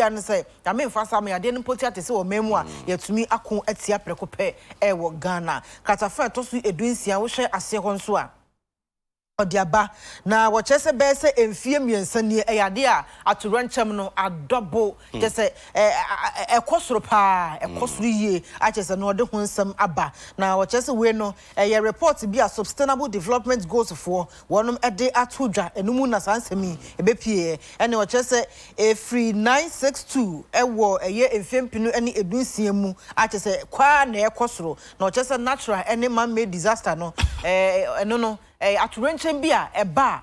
and say, I mean, for some, I didn't put it as a memoir, yet to me, I can't at the precope, Ghana. Catafa to see a doing sia, which I say on swa. Odiaba na wachese be se emfie miensa ni eyade a to rancham no adobo je se ekosoro pa ekosoro yie a che se no de ho nsam aba na wachese we no ye report bi a sustainable development goals for wonom ede atodwa enumu na sansemi ebepie ene wachese free 962 ewo eye emfiempinu ene edunsia mu a che se kwa na ekosoro na wachese natural ene man made disaster no eno no aturenchen bia eba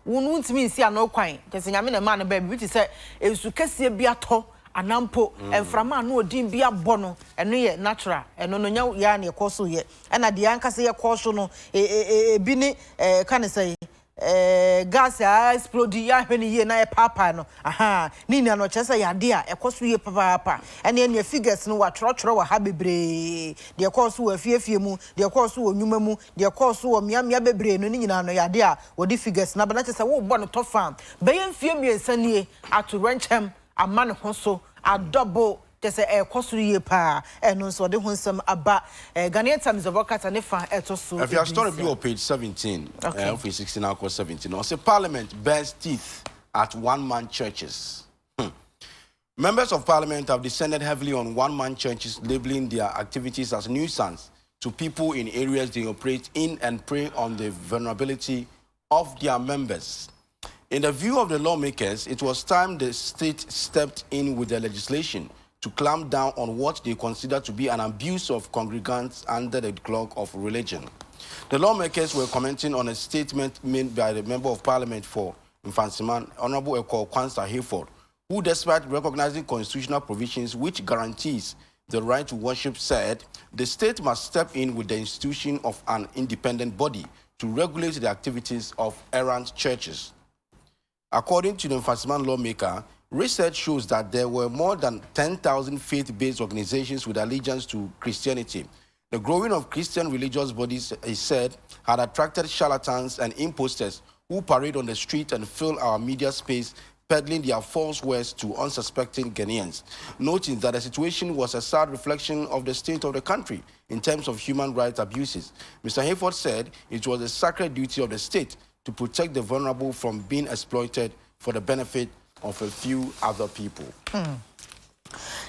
wonu ntimi nsi ano kwan kese nyame na ma na ba bi ti se ensu kese bia to anampo enframa no odin bia bɔ no eno ye natural eno no nya ya na ekoso ye na de ankase ye koso no bi ni kan say gas explode ya hwene ye na ye papa no aha ni na no chese ya de a ekoso ye papa ene ne figures no wa trotro wa ha bebre de ekoso wa fiefie mu de ekoso wa nyuma mu de ekoso wa miamia bebre no ni nyina no ya de a wodi figures na bana chese wo bɔ no to farm be ye mfie miensa nie atu ranchem amane ho so adobo tese ekosuru ye pa eno so de hunsam aba Ghanaian Times of Okata ne fa etoso. If you are story view on page 17 of 16 now 17 no say parliament bears teeth at one-man churches. Members of parliament have descended heavily on one-man churches, labeling their activities as nuisance to people in areas they operate in and prey on the vulnerability of their members. In the view of the lawmakers, it was time the state stepped in with the legislation to clamp down on what they consider to be an abuse of congregants under the cloak of religion. The lawmakers were commenting on a statement made by the Member of Parliament for Mfansiman, Honorable Adekye Nsroma, who, despite recognizing constitutional provisions which guarantees the right to worship, said the state must step in with the institution of an independent body to regulate the activities of errant churches. According to the Mfansiman lawmaker, research shows that there were more than 10,000 faith-based organizations with allegiance to Christianity. The growing of Christian religious bodies, he said, had attracted charlatans and imposters who parade on the street and fill our media space, peddling their false wares to unsuspecting Ghanaians, noting that the situation was a sad reflection of the state of the country in terms of human rights abuses. Mr. Hayford said it was a sacred duty of the state to protect the vulnerable from being exploited for the benefit of a few other people.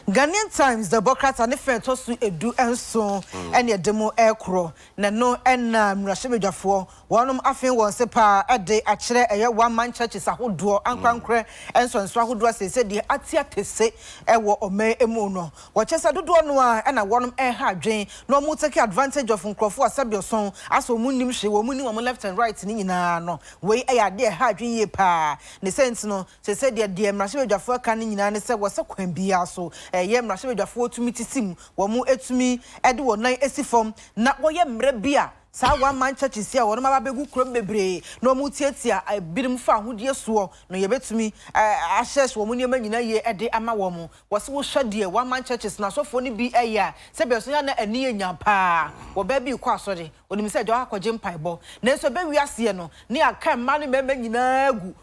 Ghanaian Times, the Democrats and the Fentos edu enso and your demo aircrow. No and Rashibeja for one afin was sepa a day at Chere, a one-man churches a who draw and crankre and so and so who said the Atia Tese, a war or may emono. What just I do noa and I want a hard drain, no more take advantage of Uncrofor Sabio song, as we munim she will munim on left and right in no way a dear hard drain ye pa. The sense no, she said, dear Rashibeja for canning and said was a queen be also. Yem Rashibeja for to meet sim, wamu etumi, Edward 9 esifom, not what yem rebia. Sa one man church is here, one of my baby crumbe, no mutiatia, I bid him found who dear swore, no ye bet to me, ashes woman in a year a day ama woman, was so shut dear, one man churches now so funny be a year, Sebastiana and near Yampa, or baby quite sorry, when he said, Joako Jim Piebo, Nenso baby Asiano, near Cam Money member in a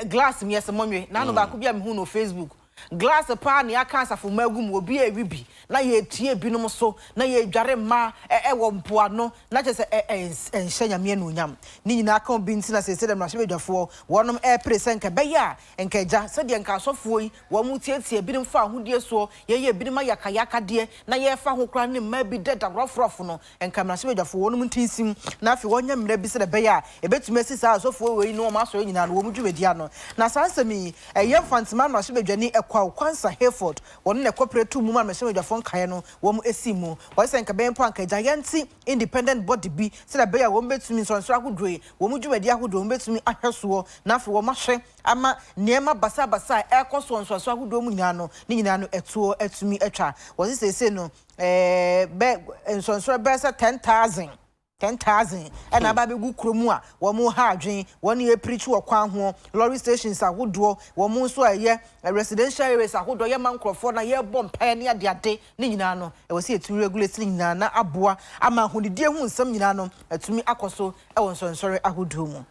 glass, yes, a mommy, none of our could be who no Facebook. Glass upon the cancer for Melgum will be a ribi. Na ye tea binom so, na ye jarema, won puano, not just and Shanya Mianuyam. Nina come being seen as I said, I'm not for one air present Cabaya and Kaja, said the Uncle Sofui, one mutia, bidden found who dear so, ye bidden Kayaka dear, na ye found who crying may be dead a rough ruffuno, and come as for one mutinsim, now for one young maybe said a bear, a bit messy house of way no master in a woman Judiano. Now, answer me, a young fancy man must be Jenny a Kwanza Hayford, one in a corporate 2 woman machine of Kayano, one Esimu, or Sanka Benpanka, Gianti, independent body be, said a bear won't bet to me so Dre, one would you a dear who don't bet to me at her swore, now for one mashe, ama, Nema Basa Basa, air cost one so who do Munano, Ninano, a tour at me a cha. Was this a say no? Beg and so Bessa 10,000 and a baby good crumua, one more hard drain, 1 year preach or quam lorry stations are wood draw, one more so a year, a residential areas are wood or your man for a year bomb pioneer their day, Ninano. It was here to regulate Nana Abua, a man who did dear wound some Ninano, to me Akoso, I was sorry, I would do more.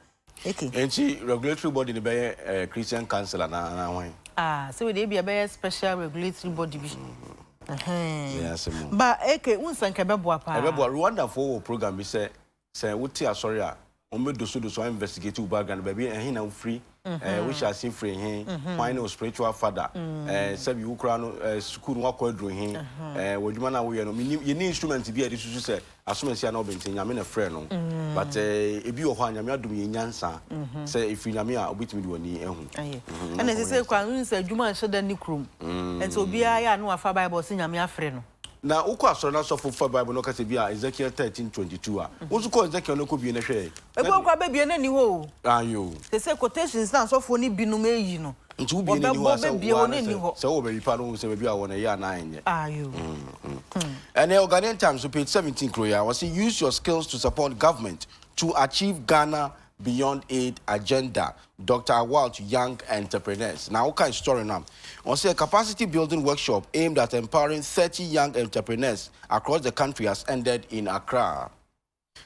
Okay. And she regulatory body the Christian council and So we dey be a special regulatory body bi. Yes, But eke unsan ke bebo apa. Bebo Rwanda for program bi say wote asori a omedo so investigate background baby and na free we shall see free why no spiritual father say you kura no school no akwadro woduma na we no you need instrument bi e dey susu say asomasi na obenti nyame na frɛ no but ebi wo ho nyame adom ye nyansa say if nyame a obetimi de wani ehu and say kwa nsa adwuma nhyɛ da ni krom enti obi a ya no afa bible say nyame afrɛ no na uko asoro so for Bible no kase bia Ezekiel 13:22 a uzu ko Ezekiel no ko bi na hwe ego kwa be bia na ni ho ayo say quotations na so for ni binum eyi no nti ubi na ni ho so wo be pa no say bia wona ya na enye ayo and the Ghanaian Times so page 17 kroya was use your skills to support government to achieve Ghana Beyond Aid agenda. Dr. Awal to young entrepreneurs. Now, what kind of story now? On say a capacity building workshop aimed at empowering 30 young entrepreneurs across the country has ended in Accra.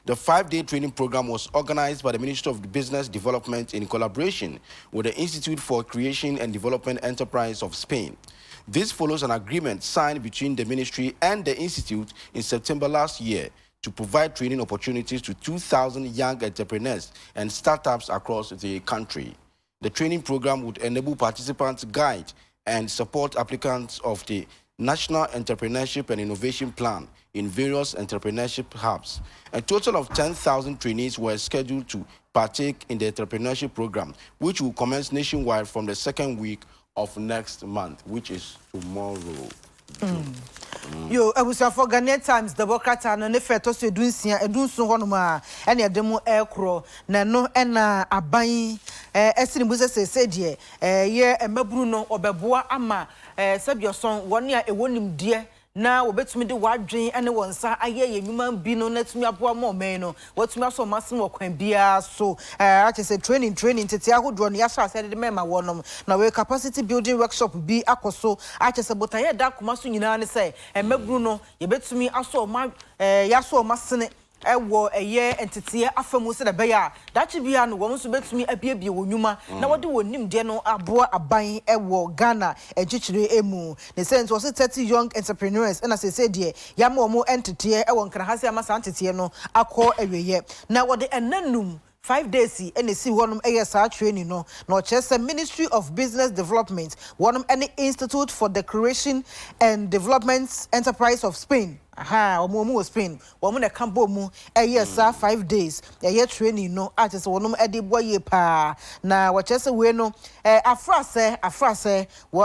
The 5-day training program was organized by the Ministry of Business Development in collaboration with the Institute for Creation and Development Enterprise of Spain. This follows an agreement signed between the ministry and the institute in September last year to provide training opportunities to 2,000 young entrepreneurs and startups across the country. The training program would enable participants guide and support applicants of the National Entrepreneurship and Innovation Plan in various entrepreneurship hubs. A total of 10,000 trainees were scheduled to partake in the entrepreneurship program, which will commence nationwide from the second week of next month, which is tomorrow. Yo, abusa for Ghanaian Times the Bokata no ne feto so edunsun honoma ene edemo ekro na no ena aban esini buze se de ye emaburu no obeboa ama sebioson woni a ewonim de na wobetumi de wadwen ene wonsa aye yenwuma bi no natumi aboa mo men no watumi aso masen okwan bia so ache say training tete ahodro no yasa ase de mema wonom na we capacity building workshop bi akoso ache say botaye da koma so nyina ne say emaburu no yebetumi aso ma yaso masene ewo eye entity afamu se da beya dachi bia no wo nso betumi abiebie wonwuma na wode wonim de no aboa aban ewo Ghana egichire emu ne sense was 30 young entrepreneurs na se de yama omo entity ewo nkrahase amasa entity no akọ eweye na wode enanum 5 days and see one ASR training no Chester Ministry of Business Development one any Institute for the Creation and Development Enterprise of Spain omo Spain woman na kambo mu ASR 5 days training no artist wonum edi boye pa na Chester we no afrase wo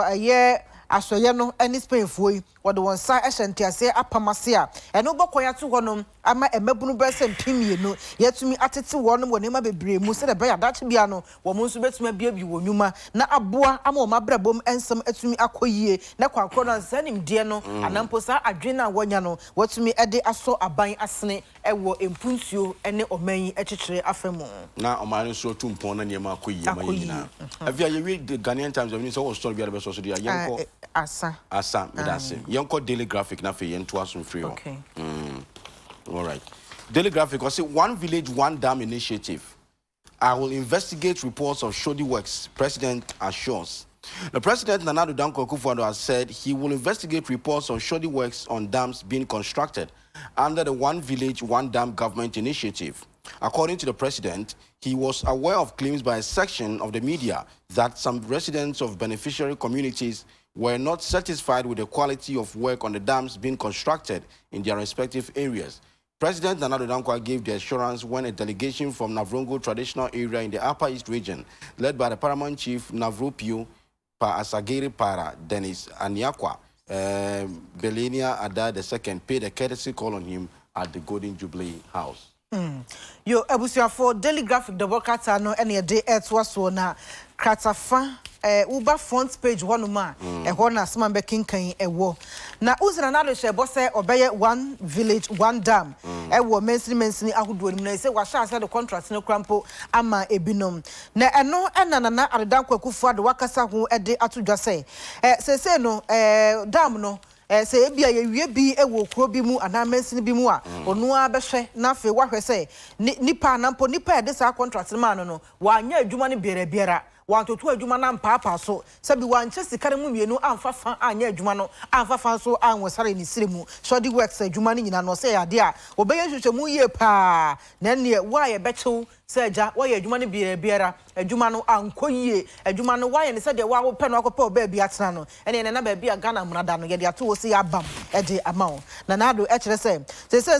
asoye no any Spain foi wo de won sa ehentiase apamase a eno bokoya to honom ama emabunu bese mpimie no yetumi atete wonom wonema bebre mu se de be adache bia no wo mo nso betumi biabi wonwuma na aboa ama o mabrabom ensem atumi akoyie na kwankro no sanim de no anampo sa adwena wonya no watumi ede aso aban asene ewo empunsuo ene oman echichire afemu na oman nso tumpon na niam akoyie mayina avia ye read the Ghanaian Times of so story bia be so dia yenko asa medase yenko daily graphic na fe yento aso free okay all right. Daily Graphic was say one village, one dam initiative. I will investigate reports of shoddy works, President assures. The President Nana Addo Dankwa Akufo-Addo has said he will investigate reports of shoddy works on dams being constructed under the One Village, One Dam government initiative. According to the President, he was aware of claims by a section of the media that some residents of beneficiary communities were not satisfied with the quality of work on the dams being constructed in their respective areas. President Nana Addo Dankwa gave the assurance when a delegation from Navrongo traditional area in the Upper East region, led by the Paramount Chief Navropio Pa Asagere Para Dennis Anyakwa, Belenia Ada II, paid a courtesy call on him at the Golden Jubilee House. Yo, abusia for Daily Graphic the Bokata no any day etwaso na kratafa uba front page one ma na asman be kinkan ewo na uzina na lo shebo se obeye One Village One Dam ewo mensini ahodo nim na se wa sha the contract no krampo ama ebinom na eno enana Addo Dankwa Akufo-Addo wakasa ho ede atodwa se no dam no se bia ye wie bi ewo kro bi mu ana mensini bi mu a onu a behwe na fe wa hwe se nipa nampo nipa e de sa contract man no wa anya adwuma ne biara want to adwuma na mpapa so sabi wanche sika ne mu mienu amfa fa anya adwuma no amfa fa so anwosare ni siremu so di works adwuma ne nyina no se ya de a obeye hwehwemu ye pa na ne wa ye bechew seja wa ye adwuma ne biara adwuma no ankoyie adwuma no wa ye ne se de wa wo pe no akopa oba bi atena no ene na ba bi a Ghana mrada no ye de ato wo se abam e de amawo na nado e kire se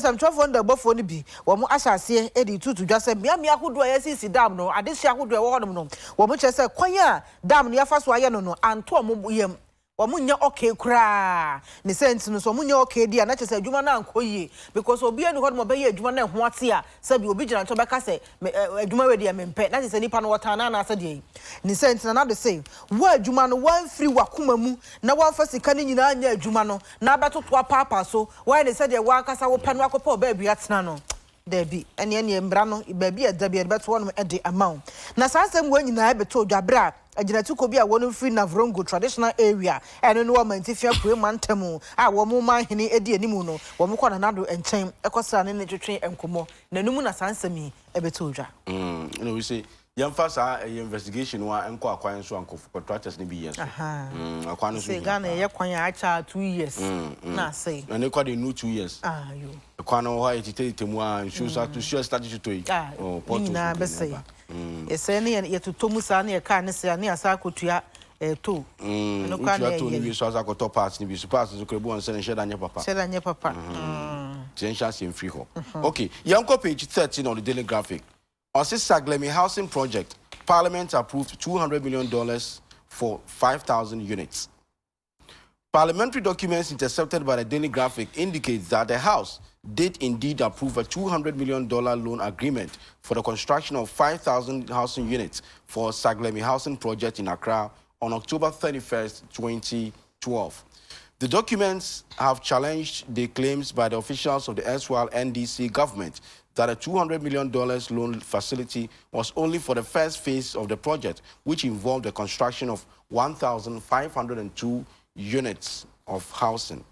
sam twofo ndo bofo no bi wo mo ahyase e di tutu dwa se mia hodo ya sisi dam no adehye hodo e wo honom no wo mo kire se kwan a dam no ya fa so aye no no anto mo yem Wamunya okay kra ni sense no so munya okay dia na chese adwuma na ankoyie because obi enu hɔ mo be ye adwuma na ho ate a sabi obi gina to beka se adwuma we dia mempe na chese nipa no wota na asa de ni sense na do say wa adwuma no wan free wakoma mu na wan fa sika ni nyina anya adwuma no na betoto papa so why ne se de wa akasa wo pɛ no akopa oba bi atena no Debbie, ene mbra no baby a Debbie beto won e de amount na sansem wo nyina beto dwabra aginatu ko bi a wonu free na Vrongo traditional area ene no mantifia kwe mantamu a wo mu manhene edi animu no wo mu kwana nado enchen ekosra ne twetwe enkomo na numu na sansem yi e beto dwa we say yamfa sa investigation wa enko akwan so anko contractors ne bi yes akwan so say Ghana ye kwan acha 2 years na say na ne kwa de no 2 years yo akwan no ha etite mu a shows to show start to yi na be say ese ne ye totomu sa ne ye ka ne se ne asa akotua to no kwa ne to ni so asa akoto parts ni bi so parts so krebu on se ne sheda nye papa chance in free ho okay yanko page 13 on the Daily Graphic. Saglemi housing project, Parliament approved $200 million for 5,000 units. Parliamentary documents intercepted by the Daily Graphic indicate that the House did indeed approve a $200 million loan agreement for the construction of 5,000 housing units for Saglemi housing project in Accra on October 31st, 2012. The documents have challenged the claims by the officials of the erstwhile NDC government that a $200 million loan facility was only for the first phase of the project, which involved the construction of 1,502 units of housing.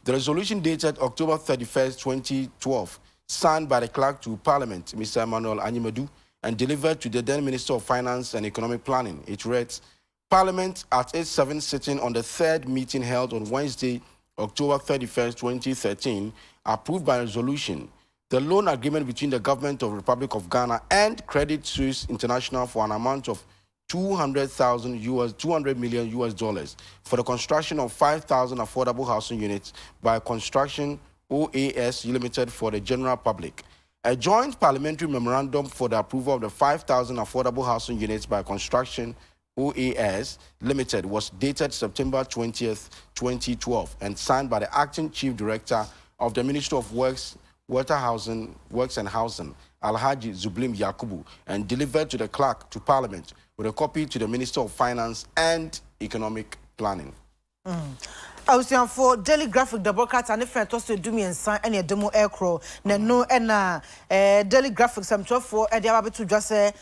The resolution dated October 31st, 2012, signed by the clerk to Parliament, Mr. Emmanuel Anyimadu, and delivered to the then Minister of Finance and Economic Planning. It reads, Parliament at its 7th sitting on the 3rd meeting held on Wednesday, October 31st, 2013, approved by resolution the loan agreement between the government of the Republic of Ghana and Credit Suisse International for an amount of $200 million for the construction of 5,000 affordable housing units by Construction OAS Limited for the general public. A joint parliamentary memorandum for the approval of the 5,000 affordable housing units by Construction OAS Limited was dated September 20th, 2012 and signed by the acting chief director of the Ministry of Works and Housing, Alhaji Zublim Yakubu, and delivered to the clerk to Parliament with a copy to the Minister of Finance and Economic Planning. I was for Daily Graphic, the broadcast, and if I toss to do me and sign any demo aircraft, no, and Daily Graphic, some 12 for a diabetes to just say,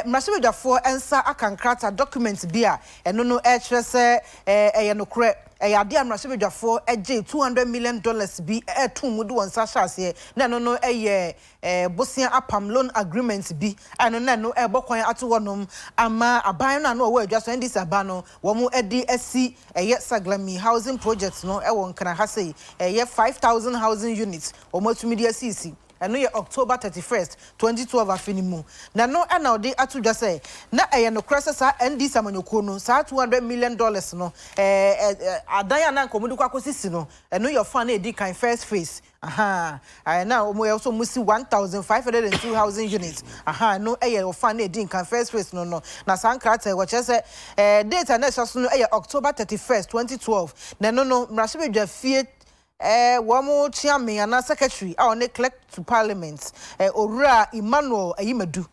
Master for answer, I can crack a document beer, and no air no crap. Ade amrasebe for $200 million be two mudu on sasha here na no bosia apam loan agreement bi ano na no bokwan ato wonom ama aban na no we adwaso ndi sabano wo mu edi asi Saglemi housing project no won kana ha sei 5,000 housing units wo matumi di asisi eno ye October 31st 2012 afinimu na no na odi atu dwa say na no krasa sa ndi samanyoko no sa $200 million no adaya na nkomudu kwa kosisi no eno your fan edi kan first phase na omo also musi 1,502 housing units no your fan edi kan first phase no na sankrata wo chese data na so no October 31st 2012 na no mrasebe dwa fie Wamo chairman and secretary on clerk to Parliament Ora Emmanuel Ayimadu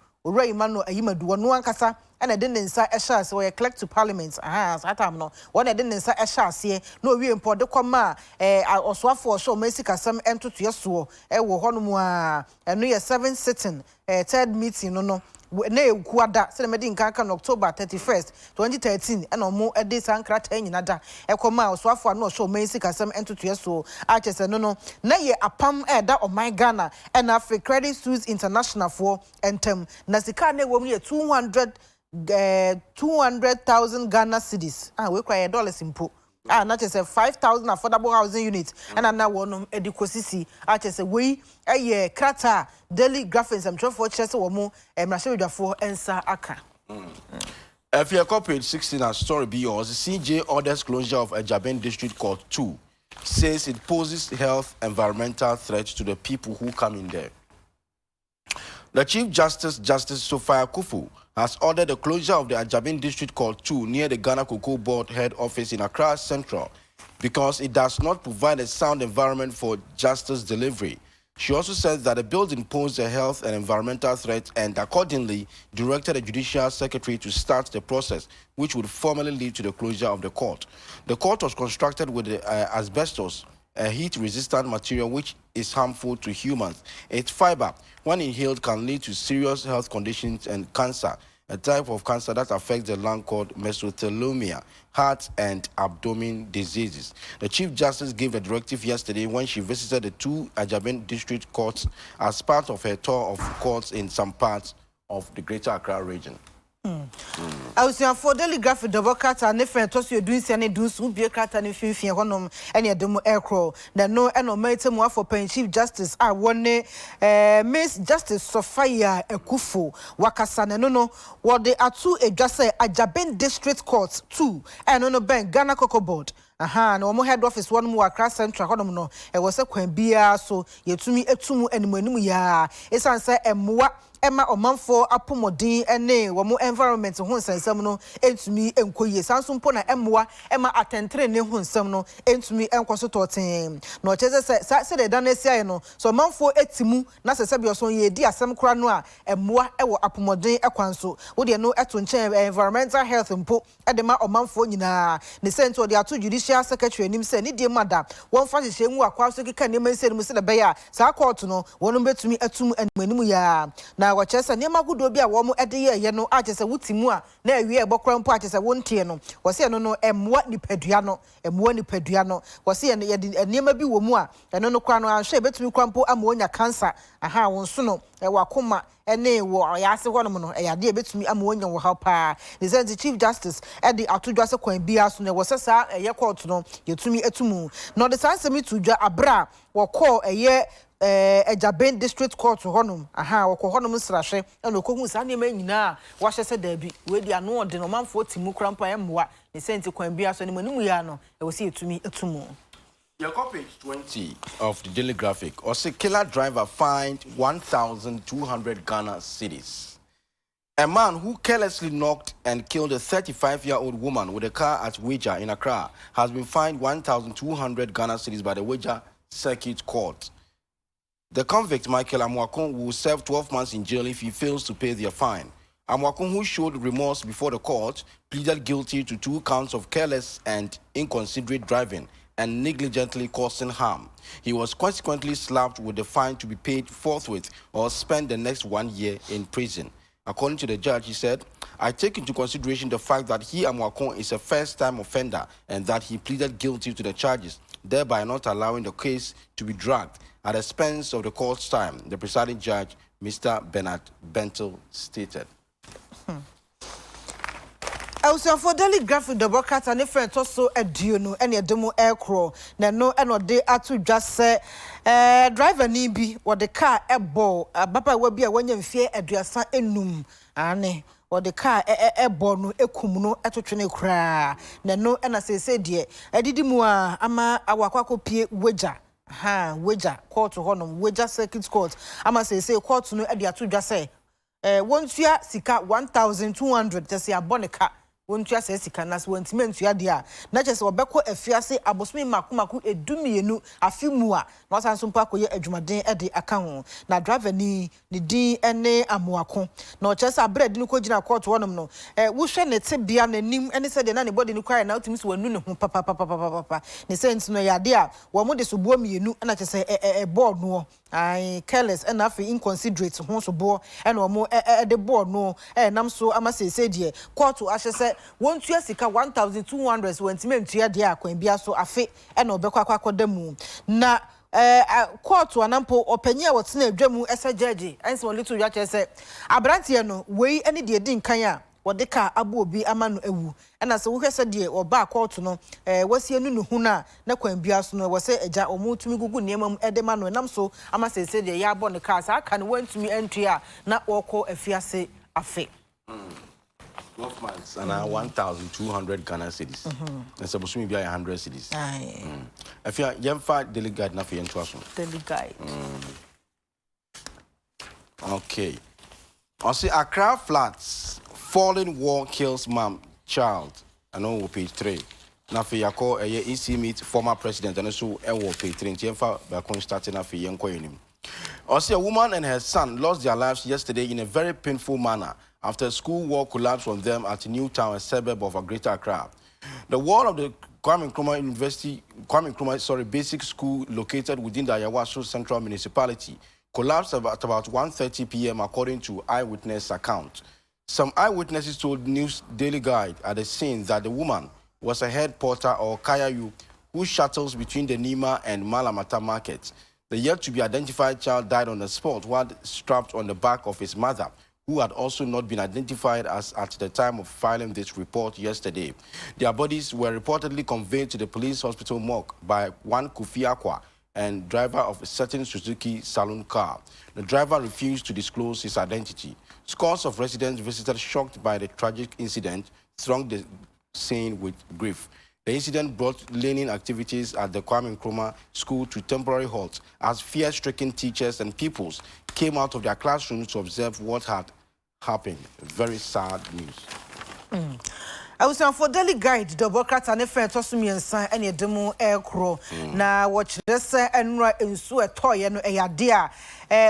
one kasa and I didn't inside a shas or a clerk to Parliament no one I didn't inside a shas here no we import the comma also for show Mexica some enter to your so wo honumwa and no 7 sitting 3rd meeting no ne kuada se me din kan October 31st 2013 and omo ede sankrata nyina da ekoma osoafo no show mensi kasem entoto yeso a chese no na ye apam da oman Ghana and Africa Credit Suisse International for entem na sika na wom ye $200 200,000 Ghana cedis. We cry dollars in po. Not just a 5,000 affordable housing units. And now one edukosisi. I just say we a year krata daily graphics. I'm trying for chess or more. And I show you for answer aka. If you are page 16 as story be yours, CJ orders closure of Adekye District Court 2. Says it poses health environmental threat to the people who come in there. The Chief Justice, Justice Sophia Kufu, has ordered the closure of the Adekye District Court 2 near the Ghana Cocoa Board head office in Accra Central because it does not provide a sound environment for justice delivery. She also says that the building posed a health and environmental threat and accordingly directed the Judicial Secretary to start the process, which would formally lead to the closure of the court. The court was constructed with asbestos, a heat-resistant material which is harmful to humans. Its fiber, when inhaled, can lead to serious health conditions and cancer, a type of cancer that affects the lung called mesothelioma, heart and abdomen diseases. The Chief Justice gave the directive yesterday when she visited the two Adekye District Courts as part of her tour of courts in some parts of the Greater Accra region. I was for daily graphic double cut and different toss you doing any do so be a cat and if you honum any a demo aircraw. Then no and no mate more for paying Chief Justice. I won Miss Justice Sophia Ekufu Wakasana no what they are two a just say Adekye District Courts 2 and no bank Ghana Cocoa Board. No more head office one more across central honum no. It was a quembia so ye to me etumu and menu ya. It's answer and moi. Emma Omanfo apomodin ene wo mo environment ho nsensem no entumi enkoye sanso mpo na emma atentre ne ho nsem no entumi enkoso toten na o cheze se de dan asia no so omanfo etimu na sese bi oso ye di asem kra no a emmoa ewo apomodin ekwanso wo de no eto nchen environmental health mpo edema omanfo nyina ne sento de ato Judicial Secretary anim se ne die mada won fa hye nwu akwaso kika ne manse mu se de be ya sa court no wono betumi atum animu ya na wachesa niema gudo bi a wo mo ede ye no achese wutimu a na awie ebokra mpo achese wontie no wose no emmoa nipadua no wose ye niema bi wo mu a eno no kwa no anhwe betumi kwa mpo ama onya cancer wonso no wakoma ene wo yase honom no yade betumi ama onya wo ha pa the Chief Justice edi atodwase kwan bia so na wose sa ye court no yetumi etumu no the sansemi tudwa abra wo call eye Adekye District Court honum woko honum srahwe na okohu sa ne manyina wa hyese da bi we dia no ode no manfo timu krampa emmoa ne senti kwan bia so ne manimu ya no e wosi etumi etumu. Your page 20 of the Daily Graphic or say killer driver fined 1,200 Ghana cedis. A man who carelessly knocked and killed a 35-year-old woman with a car at Weja in Accra has been fined 1,200 Ghana cedis by the Weja Circuit Court. The convict, Michael Amwakon, will serve 12 months in jail if he fails to pay their fine. Amwakon, who showed remorse before the court, pleaded guilty to 2 counts of careless and inconsiderate driving and negligently causing harm. He was consequently slapped with the fine to be paid forthwith or spend the next 1 year in prison. According to the judge, he said, I take into consideration the fact that he, Amwakon, is a first-time offender and that he pleaded guilty to the charges, thereby not allowing the case to be dragged at the expense of the court's time, the presiding judge, Mr. Bernard Bentel, stated. Also for daily graphic the broadcast and friend also aduo no ene demo aircraw na no eno de atu just say driver ni bi wo the car ebo baba wa bi a wanya mfie aduasa enum ane wo the car ebo no ekum no etotwene kra na no ena sese de adidi mu a ama awakwakopie Weja Weja court honum Weja Circuit Court ama sese court no ade atu just say wontua sika 1,200 tese aboneka wontua se sika nas wontimentua dia na chese obekọ afiase abosmi makomaku edumienu afimu a na sanso mpa koye adwumaden ede aka ho na driver ni din ene amoako na o chese abrade ni ko gina court wonum no wo hwe ne tebia nanim ene se de na ne body ni kwai na otimi so wanu ne ho papa ne sense no yade a wo mo de so buo mienu na chese board no ai careless and afi inconsiderate ho so bo and o mo de board no nam so ama sese de court ahyese wontua sika 1,200 wentimentua de akwan bia so afi and obekwa akwakodamu na court anampo opanya wotena adwamu esa judge ense won little ya chese abrantie no wei ene de din kan a wɔde ka abo obi ama no ewu ɛna sɛ wohwɛ sɛ de ɔba court no wasie nu no hu na kwan bia so no wɔ sɛ agya ɔmo tumi gugu nneɛma mu ɛde ma no nam so ama sɛ de ya abɔ ne kaa saa aka no wantumi antua na wɔkɔ afiase afe 12 months and 1,200 Ghana cedis. And so we be 100 cedis. If you are delegate, na fiyen tuaso. Delegate. Okay. I see Accra floods. Falling wall kills mom child. I know we page 3. Na fi yako EC meet former president and also page 3. Tienfa bakon starting na fi yenko yenim. I see a woman and her son lost their lives yesterday in a very painful manner after a school wall collapsed on them at Newtown, a suburb of Greater Accra. The wall of the Kwame Nkrumah Basic School located within the Ayawaso Central Municipality collapsed at about 1:30 p.m. according to eyewitness account. Some eyewitnesses told News Daily Guide at the scene that the woman was a head porter or kayayu who shuttles between the Nima and Malamata markets. The yet-to-be-identified child died on the spot while strapped on the back of his mother, who had also not been identified as at the time of filing this report yesterday. Their bodies were reportedly conveyed to the police hospital morgue by one Kofi Akwa and driver of a certain Suzuki saloon car. The driver refused to disclose his identity. Scores of residents visited shocked by the tragic incident thronged the scene with grief. The incident brought learning activities at the Kwame Nkrumah School to temporary halt as fear-stricken teachers and pupils came out of their classrooms to observe what had happened. Very sad news. I was on for Daily Guide, the Democrat and a friend Tosumi and Son and a demo air crow. Now, watch this and right in so a toy and a dear.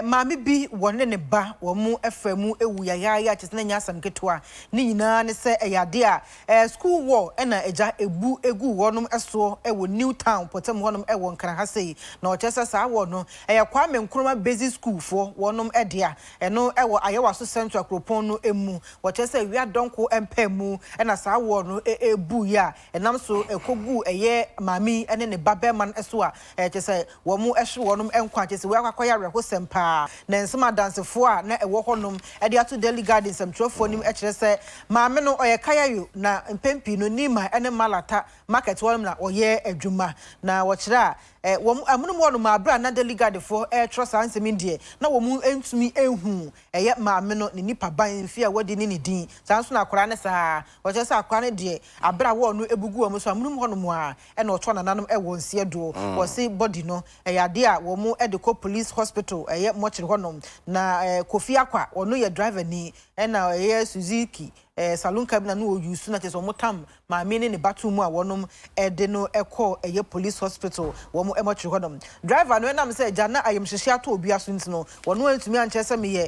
Mammy be one in a bar or more FMU, a weaya, just Nanyas and Getua. Nina, and say a dear. School war and a boo, a goo, one as so, a Newtown, put some one a one can I say, no, just as I want no, a Kwame Nkrumah Basic School for one a dear, and no, I was central Cropono emu, what I say we are donko and pemu, and as I want a booya, and I'm so a kogu a year, mammy, and then a babeman as well, just say, one more as one and quantities where I acquire a pa na nsema dance fo na ewo honum e dia to Daily Garden some trofo nim e kire se maame no oyekayayo na mpempi no nima ene malata market wonum na oye adwuma na wo kire wom amunum wonu ma bra na Daily Garden fo trust ansem ndie na wom entumi ehu eye maame no ne nipa ban fi a wodi ni din sanso na akora ne saa wo kire se akora ne de abra wonu ebugu wom so amunum honum a e na oto nananum e won sie do wo se body no yade a wom e de ko police hospital mochiri honom na Kofi Akwa ono ye driver ni na ye Suzuki saloon cabin na use na teso motam ma me ne bathroom a wonom de no ekọ ye police hospital wo mo mochiri honom driver no na me say jana ayem hyehyia to obi aso ntino wono antumi anche se me ye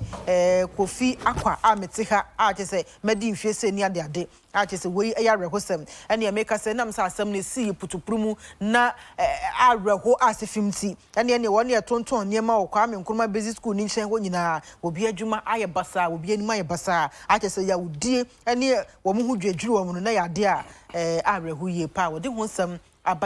Kofi Akwa a metiha a che se medi mfie se ni ade a che se we ya rehosem ene make say na me say asem ne si putuprumu na areho asefimti ene won ye tonton niema wo Kwame Nkrumah Basic School ni nchen ho nyina obi adwuma aye basa obi anim aye basa a che se ya wudie ene wo mu hu dwadwiri wo mu na ya de a areho ye pa wo de ho nsem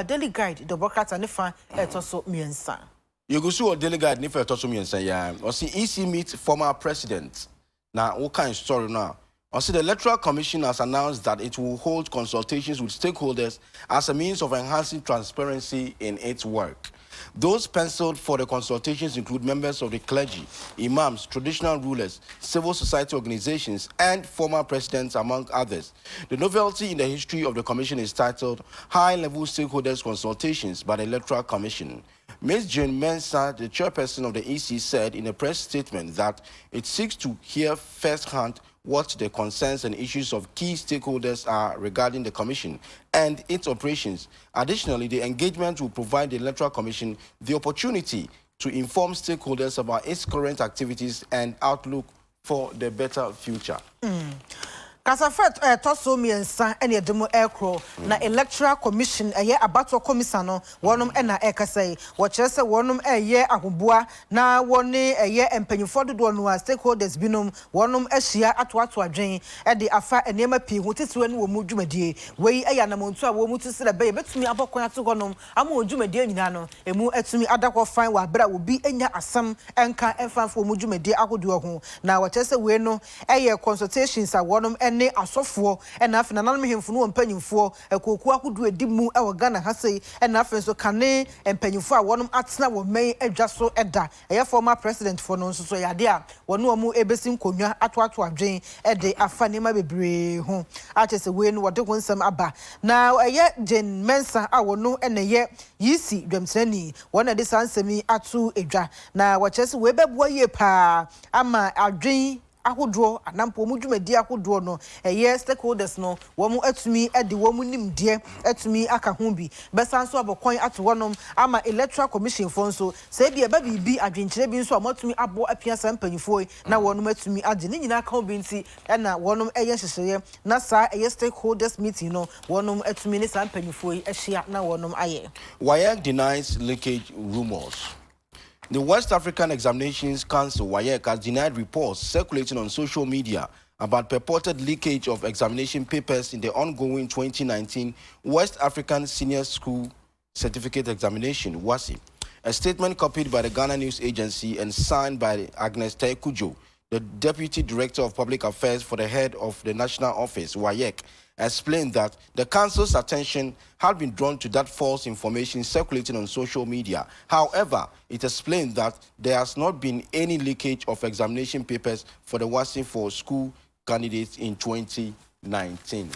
Daily Guide the broadcast and fa etoso miensa you go see Daily Guide ni fa etoso miensa ya o see EC meet former president na what kind story now. Also, the Electoral Commission has announced that it will hold consultations with stakeholders as a means of enhancing transparency in its work. Those penciled for the consultations include members of the clergy, imams, traditional rulers, civil society organizations, and former presidents, among others. The novelty in the history of the commission is titled High-Level Stakeholders Consultations by the Electoral Commission. Ms. Jane Mensah, the chairperson of the EC, said in a press statement that it seeks to hear firsthand what the concerns and issues of key stakeholders are regarding the Commission and its operations. Additionally, the engagement will provide the Electoral Commission the opportunity to inform stakeholders about its current activities and outlook for the better future. Kasafet toso miensa ene demo aircraw na Electoral Commission abato commission no wonum na ekasai wo kyerese wonum ahoboa na woni empanyifo dodo no stakeholders binom wonum ahia ato adwen de afa enema pii ho titiwe ne wo mu dwumadie wei namontu a wo mu tisire be betumi abokon ato gonum ama odwumadie nyina no emu atumi adakọ fan wa bra obi enya asam enka emfanfo mu dwumadie agodo ho na wo kyerese wei no consultations a wonum ene asofo ena afi nananom hemfo no mpanyimfo ekoku akudu edimu e wo Ghana ha sei ena afi so kane mpanyimfo a wonom atena wo men adwa so eda eye former president for no nso so yade a wono omu ebesi nkonwa atoato adwen ede afa nema bebre ho achese we no wode honsam aba na eye Jen Mensa a wono ena ye yisi dwamsani wona de sansemi atu edwa na wachese we beboa ye pa ama adwen ahodo anampo mu dwumadi ahodo no stakeholders no wo mu atumi ede wo mu nimde atumi aka ho bi besa nso abokon ato wonom ama electoral commission fo nso se bia ba bibi adwenkyere bi nso amatumi abo apia sampanyifo na wonom atumi age ne nyina ka obi nti na wonom eye hyehyeye na sa stakeholders meeting no wonom atumi ne sampanyifo ahia na wonom aye WAEC denies leakage rumors. The West African Examinations Council, WAEC, has denied reports circulating on social media about purported leakage of examination papers in the ongoing 2019 West African Senior School Certificate Examination, WASI. A statement copied by the Ghana News Agency and signed by Agnes Taekujo, the Deputy Director of Public Affairs for the head of the National Office, WAEC, explained that the Council's attention had been drawn to that false information circulating on social media. However, it explained that there has not been any leakage of examination papers for the WASI for school candidates in 2019.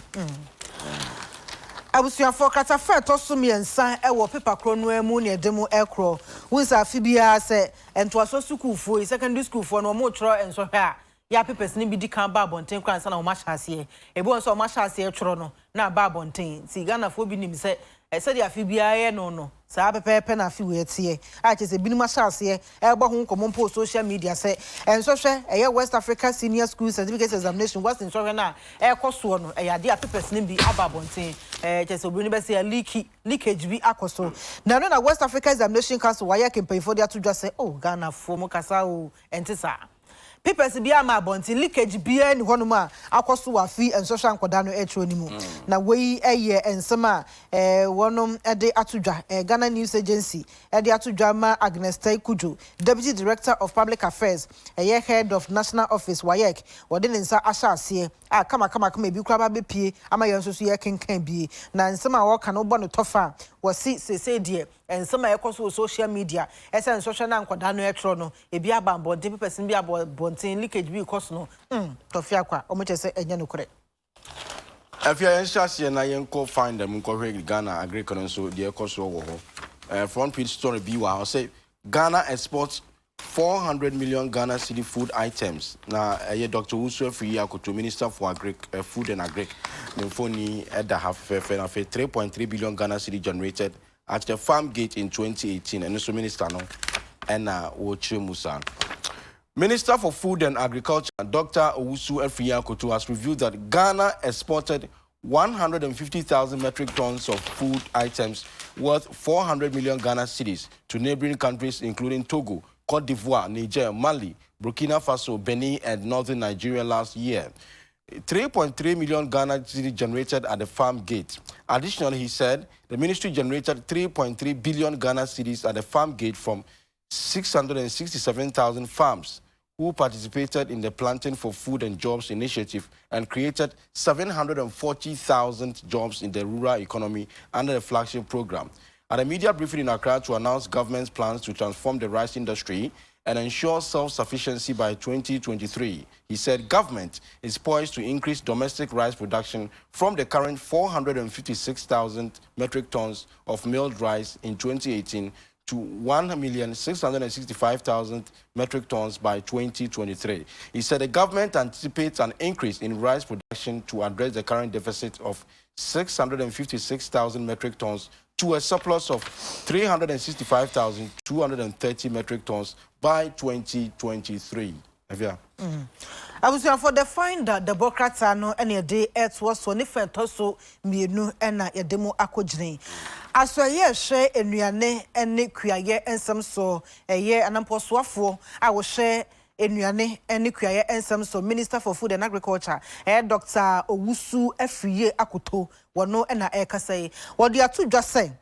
Abusuafo kata fe to so miensa e wo paper kro no emu ne demo ekro wunsa afibia se entoaso schoolfo secondary school fo no mo tro enso hwe a ya papers ni bi di kan ba bonten kran sa na wo ma hyase ebo nso wo ma hyase tro no na ba bonten ti Ghana fo bi nim se se dia afibia ye no sa pepepe na afi we tie a che se bi ni ma hyase e gbo ho nkomo po social media se enso hwe eye West Africa Senior School Certificate Examination was enso hwe na e koso no e ya dia papers ni bi aba bonten che se obini be se leakage bi akoso na no na West Africa Examination Council why campaign for dia to just say oh Ghana fo mo kasa o entisa papers bi ama bonti leakage bia ni honuma akoso wa fi ensosha nkoda no etro ni mu na wei eye ensema wonom ede atudwa Ghana News Agency ede atudwa ma Agnes Taekujo, Deputy Director of Public Affairs head of National Office WAEC wode nsa ahyase a kama bi kura ba pie ama yensoso ye kenkan bi na nsema wo ka no bo no tofa wasi sese die ensema yekoso social media esen social na nkoda no etro no ebi aba bonte person bi abonten leakage bi koso no tofia kwa omochese enye no kore afia yenhyase na yenko find them nko hwe Ghana agriculture so die koso wo ho front page story bi wa say Ghana exports 400 million Ghana city food items. Now, Dr. Usu Friyakoto, Minister for Food and Agric, the phone Edda have 3.3 billion Ghana city generated at the farm gate in 2018. And also Minister no, and Woche Musa. Minister for Food and Agriculture, Dr. Usu Friyakoto, has revealed that Ghana exported 150,000 metric tons of food items worth 400 million Ghana cedis to neighboring countries including Togo, Cote d'Ivoire, Niger, Mali, Burkina Faso, Benin, and northern Nigeria last year. 3.3 million Ghana cedis generated at the farm gate. Additionally, he said the ministry generated 3.3 billion Ghana cedis at the farm gate from 667,000 farms who participated in the Planting for Food and Jobs initiative and created 740,000 jobs in the rural economy under the flagship program. At a media briefing in Accra to announce government's plans to transform the rice industry and ensure self-sufficiency by 2023, he said government is poised to increase domestic rice production from the current 456,000 metric tons of milled rice in 2018 to 1,665,000 metric tons by 2023. He said the government anticipates an increase in rice production to address the current deficit of 656,000 metric tons to a surplus of 365,230 metric tons by 2023. Abusuafo for the finder the Democrats no ene de etwo so ne fento so mienu ena yedemo akogine aso ye hwe enuane ene kuaye ensem so eye anamposoafo a wo hwe enuane ene kuaye ensem so Minister for Food and Agriculture Dr. Owusu Afriye Akoto wono ena ekasai wodi atudwa sei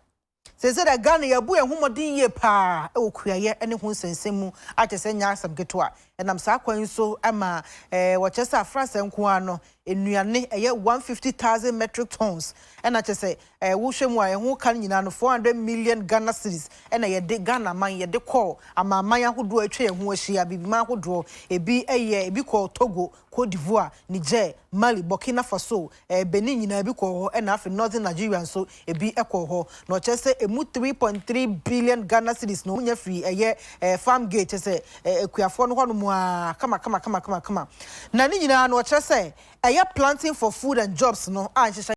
se the Ghana yabu ehumodin ye pa e okuaye ene hu nsensemu atese nya asam geto a enam sa kwan so ama wo chesa France nko ano enuane 150,000 metric tons and I just say wo hwemu a ho kan nyina no 400 million Ghana cedis and ye de Ghana man ye de call ama man ahodo atwa ho ahia bibima ahodo ebi ebi call Togo, Cote d'Ivoire, Niger, Mali, Burkina Faso, Benin nyina ebi call ho and afi Northern Nigeria so ebi call ho no just say emu 3.3 billion Ghana cedis no nya free farm gate say ekuafo no hono mu a kama na ni nyina no just say planting for food and jobs no a so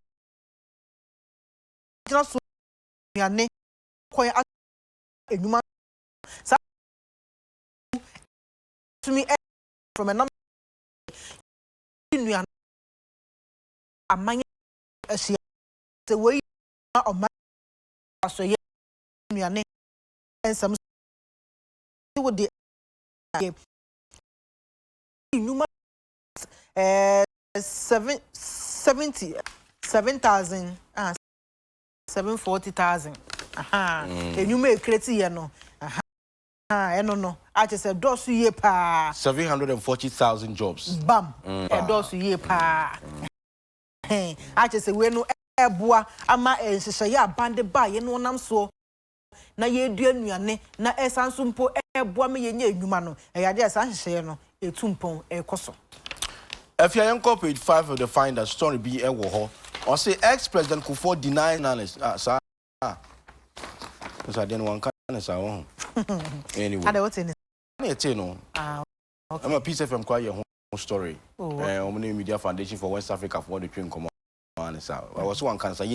yane koy enuma sa to me from a number nuane amanya asia se we o ma so ye nuane ensam wo de enuma 7,000 740,000 enuma ekreti ye no no I just said dosu ye pa 740,000 jobs bam dosu ye pa I just say we no eboa ama enhyehyɛ ya bande ba ye no nam so na ye dua nuane na esanso mpo eboa me ye nya enuma no eyade esa hyehyɛ no etumpon ekoso. If you are page 5 of the Finder story be a war or say ex-president Kufuor deny analyst sir because I didn't want to anyway what's in it no I'm a piece of from quite your story Media Foundation for West Africa for the train command I was one cancer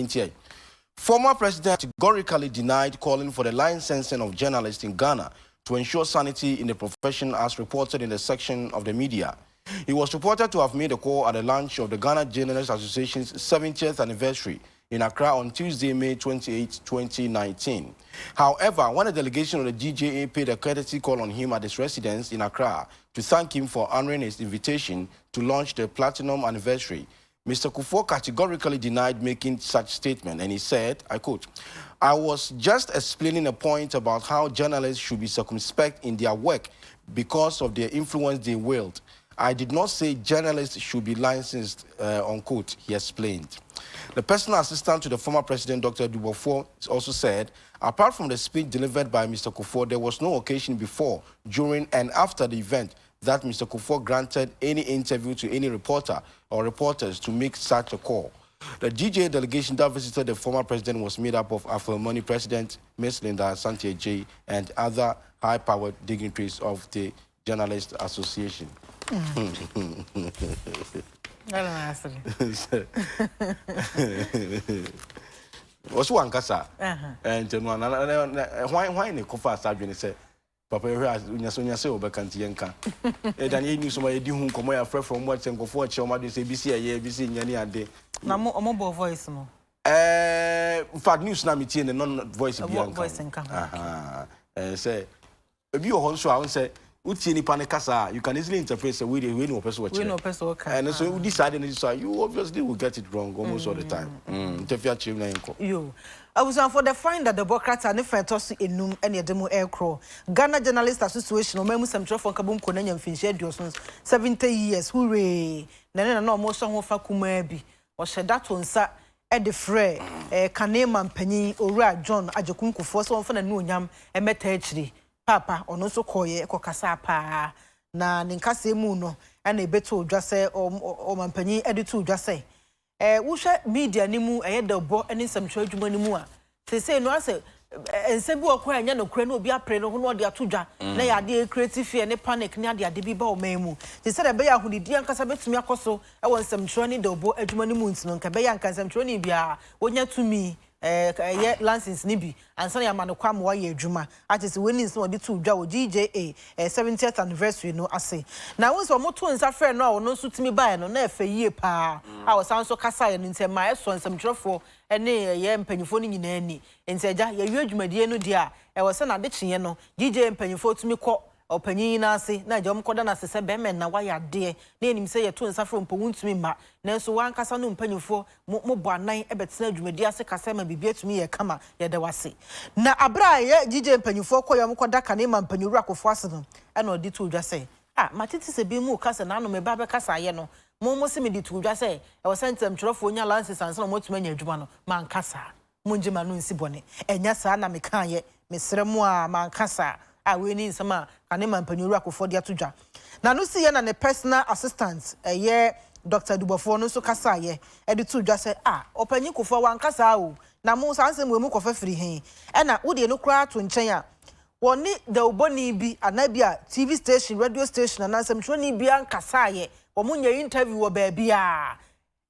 former president categorically denied calling for the licensing of journalists in Ghana to ensure sanity in the profession as reported in the section of the media. He was reported to have made a call at the launch of the Ghana Journalists Association's 70th anniversary in Accra on Tuesday, May 28, 2019. However, when a delegation of the GJA paid a courtesy call on him at his residence in Accra to thank him for honoring his invitation to launch the Platinum Anniversary, Mr. Kufuor categorically denied making such statement, and he said, I quote, "I was just explaining a point about how journalists should be circumspect in their work because of their influence they wield. I did not say journalists should be licensed, unquote," he explained. The personal assistant to the former president, Dr. Dubofour, also said, apart from the speech delivered by Mr. Kufuor, there was no occasion before, during, and after the event that Mr. Kufuor granted any interview to any reporter or reporters to make such a call. The GJA delegation that visited the former president was made up of Afro-Money President Ms. Linda Santiago and other high-powered dignitaries of the Journalists Association. What's one casa? And why in the coffee started say, Papa, Unya say over Cantianca. And you knew somebody who come away afraid from what and go for Choma, say BC, ABC, Yanni, and day. No mobile voice. In fact, news Namity and non-voice voice and come. And say, if you also say, you can easily interpret the way they know person and so you decided you obviously will get it wrong almost all the time. You I was for the find that the Democrats and if I toss enum any demo aircraw Ghana Journalists Association or memu some for kabum konanya mfinhye diosons 70 years hooray na no mo so ho fa kumabi o sheda to nsa e de frɛ kanema mpanyin owura John Ajekunkufoɔ so won fa na no onyam emeta akiri papa ono so koye kokasa pa na ninkase mu no na ebeto odwase o mampanyin edito odwase wo hwe media ni mu eyedabo ene samtwa adwuma ni mu a sese no ase ensebi okwa anya no kura na obi apre no ho no de atodwa na ya de creative fear ne panic ne ade bi ba o man mu sese de be ya hodidi ankasa betumi akoso e won samtwa ni dabo adwuma ni mu ntino nka be ya ankasa samtwa ni bia wonya tumi ye license ni bi ansa ya manokwa mo ye adwuma atese weni nso de to dwa o GJA 70th anniversary no ase na won so mo to nsa frɛ no a wono nso timi bae no na efa yie pa a wo san so kasa ye ntema e so nsamtwerefo ene ye mpanyifo ni nyina ani enteja ye wi adwumadie no dia e wo se na de kyenye no GJA mpanyifo tumi kɔ opanyin na ase na jom koda na sese be men na waya de na enim se ye to nsafro mpo wuntumi ma na so wan kasa no mpanyifo mo bo anan e betena adwumadi ase kasa ma bibia tumi ye kama ye de wase na abra ye GJ mpanyifo koyom koda ka na ma mpanyuru akofo ase no e na odi to dwa se matiti se bi mu kasa na no me ba be kasa ye no mo se me di tu dwa say e wo sentem twerofo nya lances ansa mo tuma nya adwuma no man kasa monje ma no nsi bone enya saa na me kan ye mesrɛ mu a man kasa a we ni nsama kane man panyuru akofo de atodwa na no si ye na ne personal assistant ye Dr. Dubofo no so kasa ye e di tu dwa say opanyi kofo wan kasa o na mo sanse mu kofa firi hen e na wo de no kra to nchen a woni the oboni bi anabia TV station radio station na ansem choni bi an kasa ye wo munya interview wo ba bia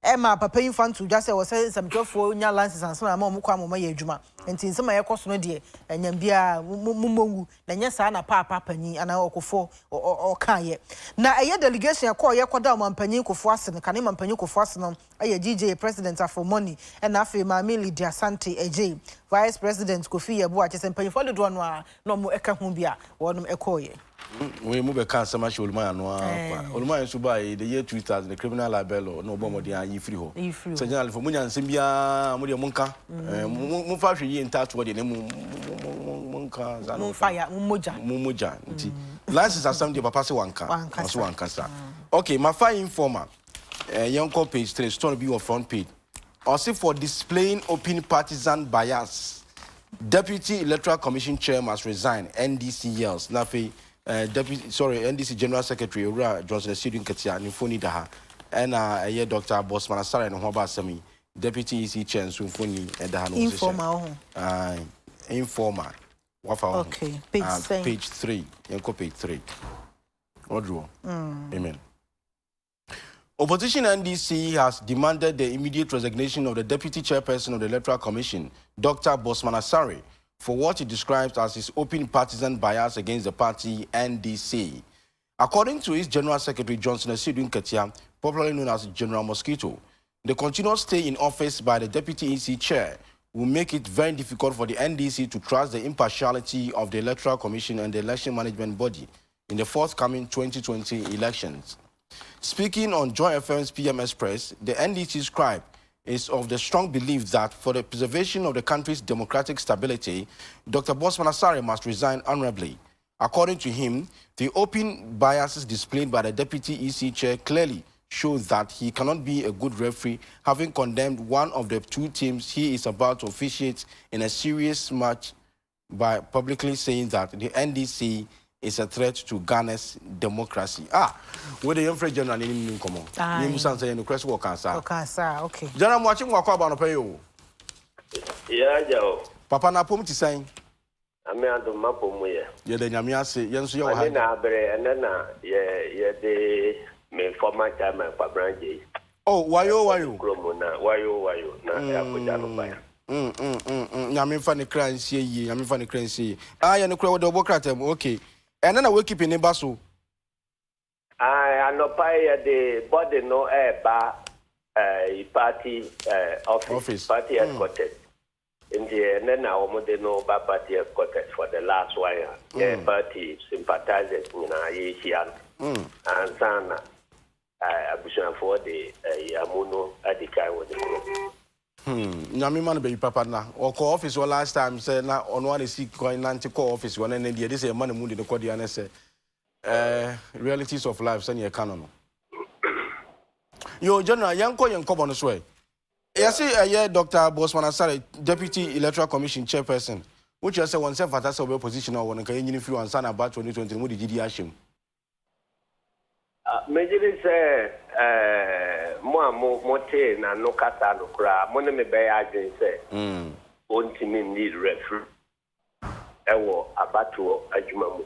Emma papa infantu just say was some twofo nya lances and so na mo kwa mo ye adwuma enti nsema ye koso no de enyam bia mumongu na nya sa na papa panyi ana okofo o kan ye na eye delegation ye call ye koda mo panyi kofo ase ne kan mo panyi kofo ase no eye GJ president for money and afi ma Lydia Sante eje vice president Kofi Yebo a chese panyi fo de do no a no mo eka ho bia wonum ekoye we move a cancer match Olumaya no Olumaya so by the year 2000 the criminal libel no bomb dey yi free ho so general for munya nsem bia mo de monka mo fa hwe yi nta to de ne monka za no fire moja nti license asam de papa se wanka so wanka sa okay my fine informer yonko page 3 story be your front page also for displaying open partisan bias Deputy Electoral Commission Chair must resign. NDC yells. Nafi, NDC General Secretary Ura Johnson Sidin Katia Nifuni Daha, and Dr. Bosman Asara and Hoba Sami, Deputy EC Chair Sufuni and Dahano. Informer. Okay, page 3. Yanko page 3. Odro. Amen. Opposition NDC has demanded the immediate resignation of the Deputy Chairperson of the Electoral Commission, Dr. Bosman Asare, for what he describes as his open partisan bias against the party NDC. According to his General Secretary Johnson Sidun Katia, popularly known as General Mosquito, the continuous stay in office by the Deputy EC Chair will make it very difficult for the NDC to trust the impartiality of the Electoral Commission and the election management body in the forthcoming 2020 elections. Speaking on Joy FM's PM Express, the NDC scribe is of the strong belief that for the preservation of the country's democratic stability, Dr. Bosman Asare must resign honorably. According to him, the open biases displayed by the Deputy EC Chair clearly shows that he cannot be a good referee, having condemned one of the two teams he is about to officiate in a serious match by publicly saying that the NDC is a threat to Ghana's democracy. Where the young French general in common. You must say no crest work answer. Okay. General watching walk about no pay you. Yeah, Joe. Papa na pom ti saying. Ame ando mapo mu ye. Ye de nyame ase, ye nso ye wo ha. Na abere na ye de me former chairman for branch. Oh, wayo. Kromo na wayo na ya koja no baya. Nyame fa ne kran sie yi, nyame fa ne kran sie. Ye no kra wo de obokratem. Okay. And then I will keep in Basso. I know the body no party office party headquarters. In the and then I would know party headquarters for the last one. Yeah, party sympathizers in Asian and Sana. I wish for the Yamuno Adekye with the group. Nyami be papa na or call office or last time say na on one is going to call office one and this is a man mundi the code and say realities of life send your canon. Yo general yanko yanko on way. Yes, Dr. Bosman Asare, Deputy Electoral Commission Chairperson, which you say oneself at a position or one can you and son about 2020 with the GDHim. Majorly say mote na no kata no kra mo ne me be agin say ontimi need referee ewo abato adwuma mu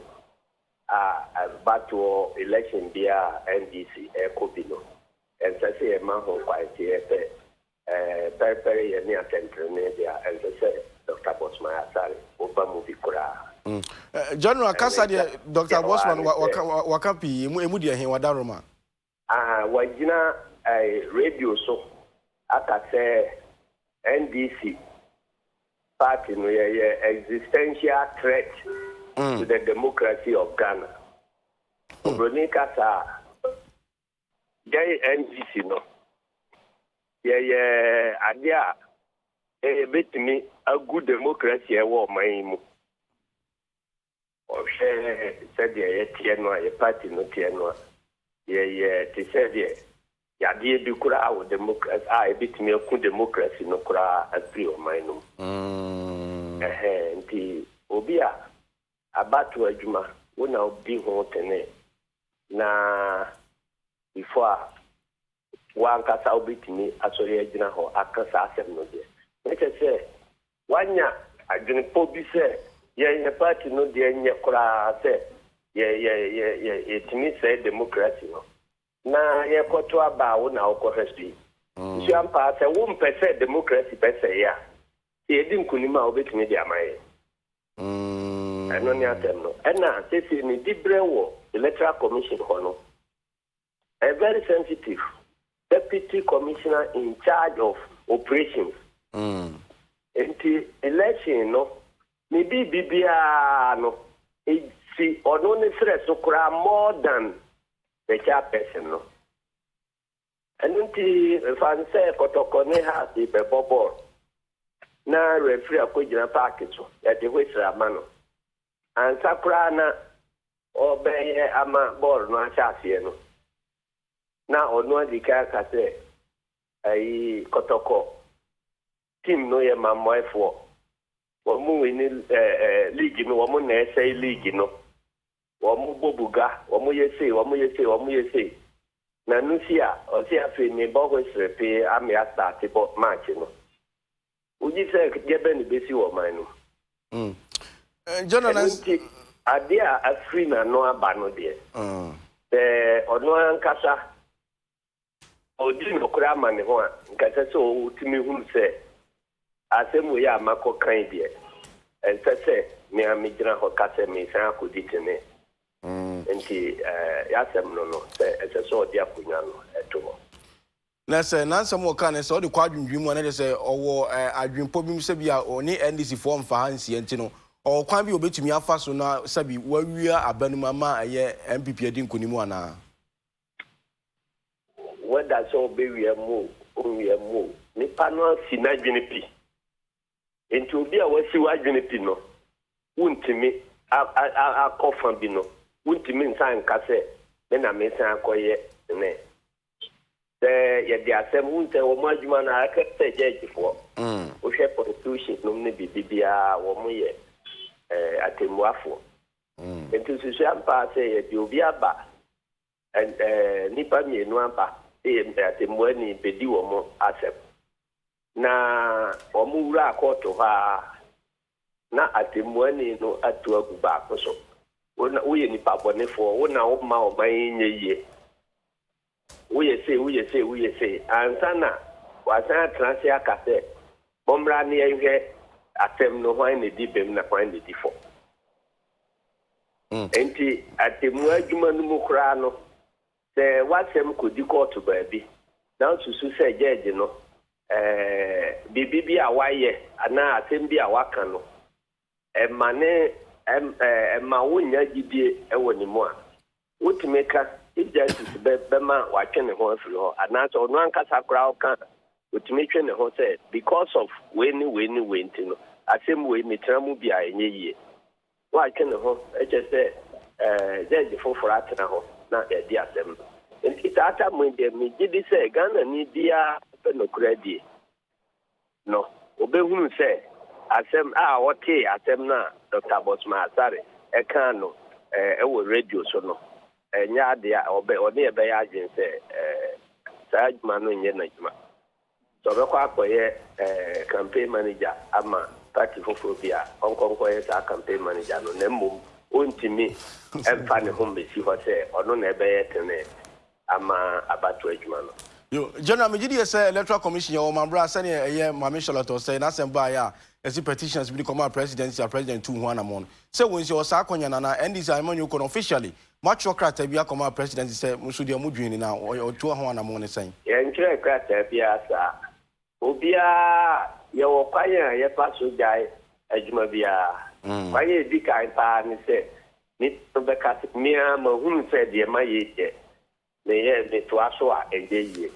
abato election dia NDC ekobino and say e ma ho kwai tie per ye ni attentrene dia and say Dr. Bosman Asare oba mu bi kra General Kasa Dr. Bosman wakapi emu dia hen wadaroma wajina radio so akase NDC party no existential threat to the democracy of Ghana. Obroni kasa NDC no adia betimi a good democracy e wo man mu. Said the party no tieno. They said yade bi kura wo democracy a ebitimi aku democracy no kura afiri o man no nti obi a abatu adwuma wona obi ho tene na before one kasa obitimi asori agina ho akasa asem no de meche se wanya adwene po bi se ye party no de nye kura se ye timi se democracy no na ye koto aba wo na okohwesi nso ampa se wo mpese democracy pese ya ye di nkunima obetimi de amaye eno ni atem no ena sesi ni dibre wo electoral commission hono a very sensitive deputy commissioner in charge of operations enti election no ni bibia no si ono ni stress kura more than the chairperson no enti fanse kotokone ha di bebobo na referee akojina park so ya de hwesra mano ansa kura na obeye ama ball no achase no na ono adika ka se ai kotoko team no ye mamoefo wo mu wini league no wo mu na essay league no wo mu bobuga wo mu yese na nusia o si afi ni bogo srepe ami start bo match no uji se gebe ni besi wo man no Jonathan adia afri na no aba no de ono ankasa odi no kura mane ho a nkasa so utimi hunu se asemu ya mako kan de ensese me amigina ho kase me san akodi tene enti yasem no se so odi akunya no eto na se nansem wo kan se odi kwa adwundwum mo na de se owo adwumpo bi se bia oni NDC form fa hansi enti no o kwan bi obetumi afa so na sabi wawia abanuma ma aye MPP edi nkonimu ana whether so be we mo ni panel sinadwene pi enti obi a wasi wadwene pi no wuntimi akofan bi no wuntimi nsan kase me na me san akoye ne ye de asem wunte wo mo adwuma na akete judge fo o hwe constitution no ne bibia wo mo ye atemuafo enti susu ampa se ye de obi aba nipa mienu aba atemuani bedi wo mo asem na wo mo wura akoto ha na atemuani no atu aguba akoso wo ye nipa bonefo wo na wo ma o man nye ye say ansana wasan transi akase bomra ne yehwe atem no hwan ne di bem na hwan ne di fo enti atemu adwuma no mu kra no se wasem kodi court ba bi na susu se judge no bibi a waye ana atem bi a waka no emane ma wonya gidie ewo ni mu a wotimeka justice bema watwene ho afiri ho ana so no ankasa kra ka wotimetwene ho say because of weni no asem we metramu bia enye yie watwene ho eche say judge foforo atena ho na edi asem itata mo de me gidi say Ghana ni dia penokura die no obehunu say asem wote asem na Dr. Bosman Asare eka no ewo radio so no enya dia oni ebe ya agin se sajuma no nye na juma so be kwa akoye campaign manager ama party fofobia onkonko ye sa campaign manager no nemmom ontimi emfa ne hombe si ho se ono na ebe ye tene ama abatu adwuma no yo general megidi say electoral commission yo mambra say eye mame Charlotte say na semba ya esi petitions bi come presidency president 2 ho anamon say wonsi o sa akonya na NDC amanyu ko officially macho krata bia come presidency say musu de mudwini na o to ho anamon ne say ye nkire krata bia sa obia ye wo kwanya ye paso jai adwuma bia kwanya di kan pa ni say ni to be kat mia ma hunu say de ma ye je ne ye ne to aso a eje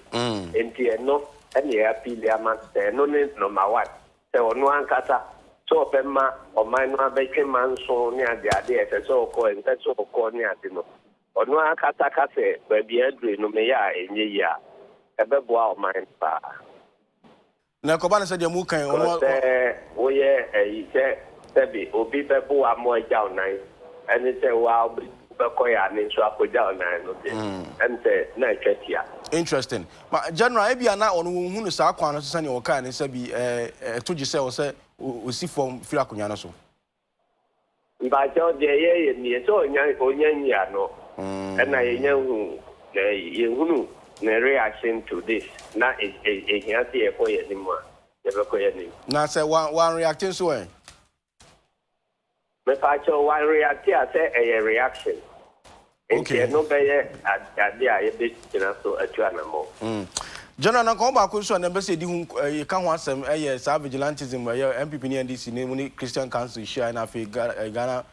enti eno ene ya pili ama no ne number 1 se onu ankasa so pema o man no abetwe manso ne ade ese so ko ente so ko ne ade no onu ankasa kase ba bia dure no me ya enye ya ebeboa o mind pa na ko ba na say de mu kan ono wo ye say sebi obi bebo amo eja onan eni say wa bekoya ni so akoja onan no de em say na twatia interesting ma general e bia na ono hunu sa akwan no so ne o kan ne sebi to gi say o say o si form free akonya no so ba jo de ye ni so onya no na ye hu ye hunu na reaction to this na here say e ko ye ni mo ye bekoya ni na say one reacting so eh me pa cho one reaction say a reaction okay no be ade a ye be tina so atuana mo general na ko ba ko so na be say di hu ka ho asem sa vigilantism MPP ni NDC ni mu ni Christian Council share na fe Ghana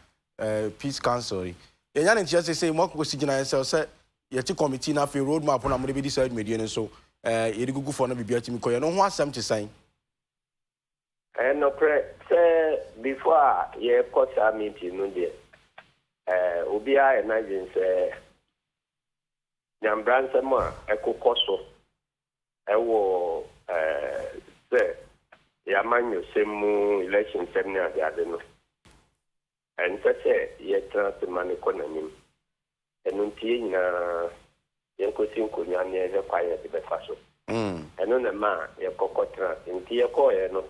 Peace Council ye nya ne tie say mo ko si gina say ye ti committee na fe road map na mo be decide media ni so ye di gugu for na bibia ti mi ko ye no ho asem ti san no pre say before ye court meeting no there obia imagine say nyambransa mo ekokoso ewo say yamanyo semu election seminar de ade no and say ye trans man economy enuntie nyina ye kosi nkonya ne ye kwaye de befa so eno na ma ye kokotra ntie ko ye no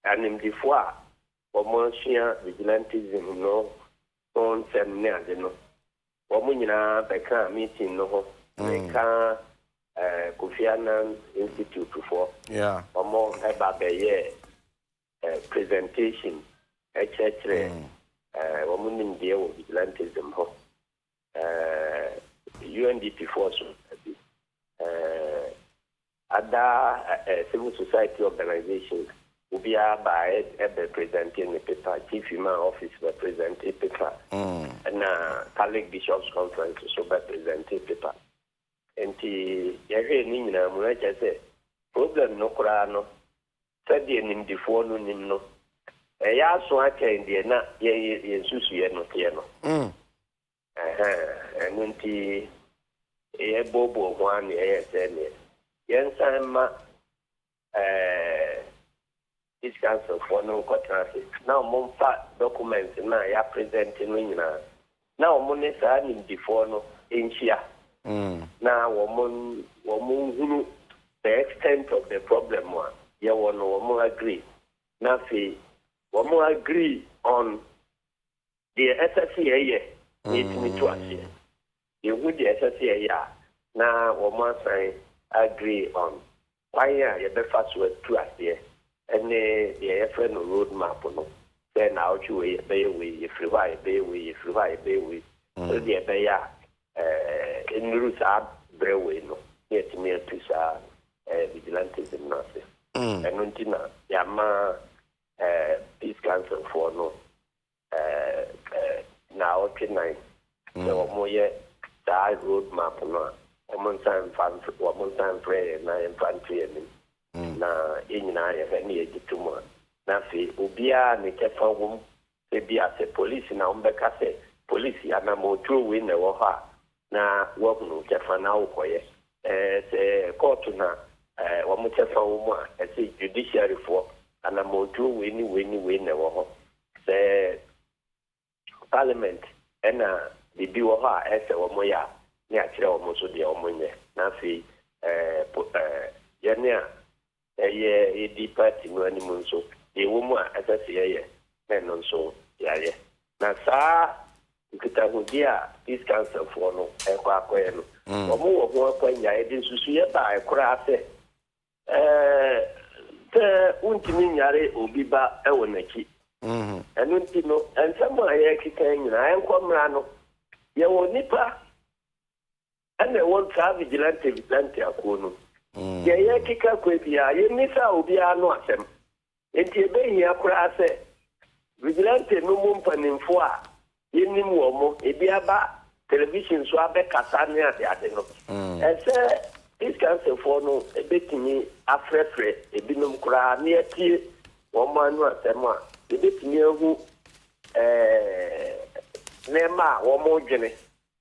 animdifo a omonsia vigilantism no on seminar de no omo nyina beka meeting no ho beka Kofi Annan Institute for omo eba be ye presentation etc omo nim de o vigilantism ho UNDP force other civil society organizations will be by presenting a paper, chief human office represent a paper, and Catholic Bishops Conference also represent a paper. And the I say problem no kurano said the nim the phone no ya so aka ndi na ye susu ye no tie no and nti ye bobo one ye say ne yensan ma this council for no contract now mo fa documents na ya present no nyina na mo ne sa nim the phone enchia na woman hunu the extent of the problem one ya woman agree na fi woman agree on the SSCA it to us you would the SSCA na woman sign agree on why ya be fast with to us here and the friend road map no then out you be we if you so the be ya in rules are brewe no yet me to sa vigilantism na se and untina ya ma Peace Council for no now tonight so mo ye that road map no one time prayer na infantry na inyina ye ni ejitumo na fi obia ne kefa wom se bia se police na umbeka se police ana mo tru we na wo ha na wo no kefa na ukoye se court na wo mo kefa wom a se judiciary for ana mo tru we ni na wo ho se parliament ena bibi wo ha ese wo mo ya ni akire wo mo so de wo mo nye na fi ye ne a ye di party no ani mo so e wo mu a asase ye no so ya ye na sa kita ho dia Peace Council for no e kwa akoye no wo mu wo ho akwanya e din susu ye ba e kura ase te untimi nyare obi ba e wo naki enu ntino ensamo aye kika nyina en kwamra no ye wo nipa ana won tra vigilante akono ye kika kwebia ye nisa obi anu asem enti ebe hia kura ase vigilante no mu mpanimfo a ye nim wo mo ebi aba television so abe kasa ne ade no ese Peace Council for no ebetimi afrefre ebinom kura ne atie wo mo anu asem a ebetimi ehu nema wo mo dwene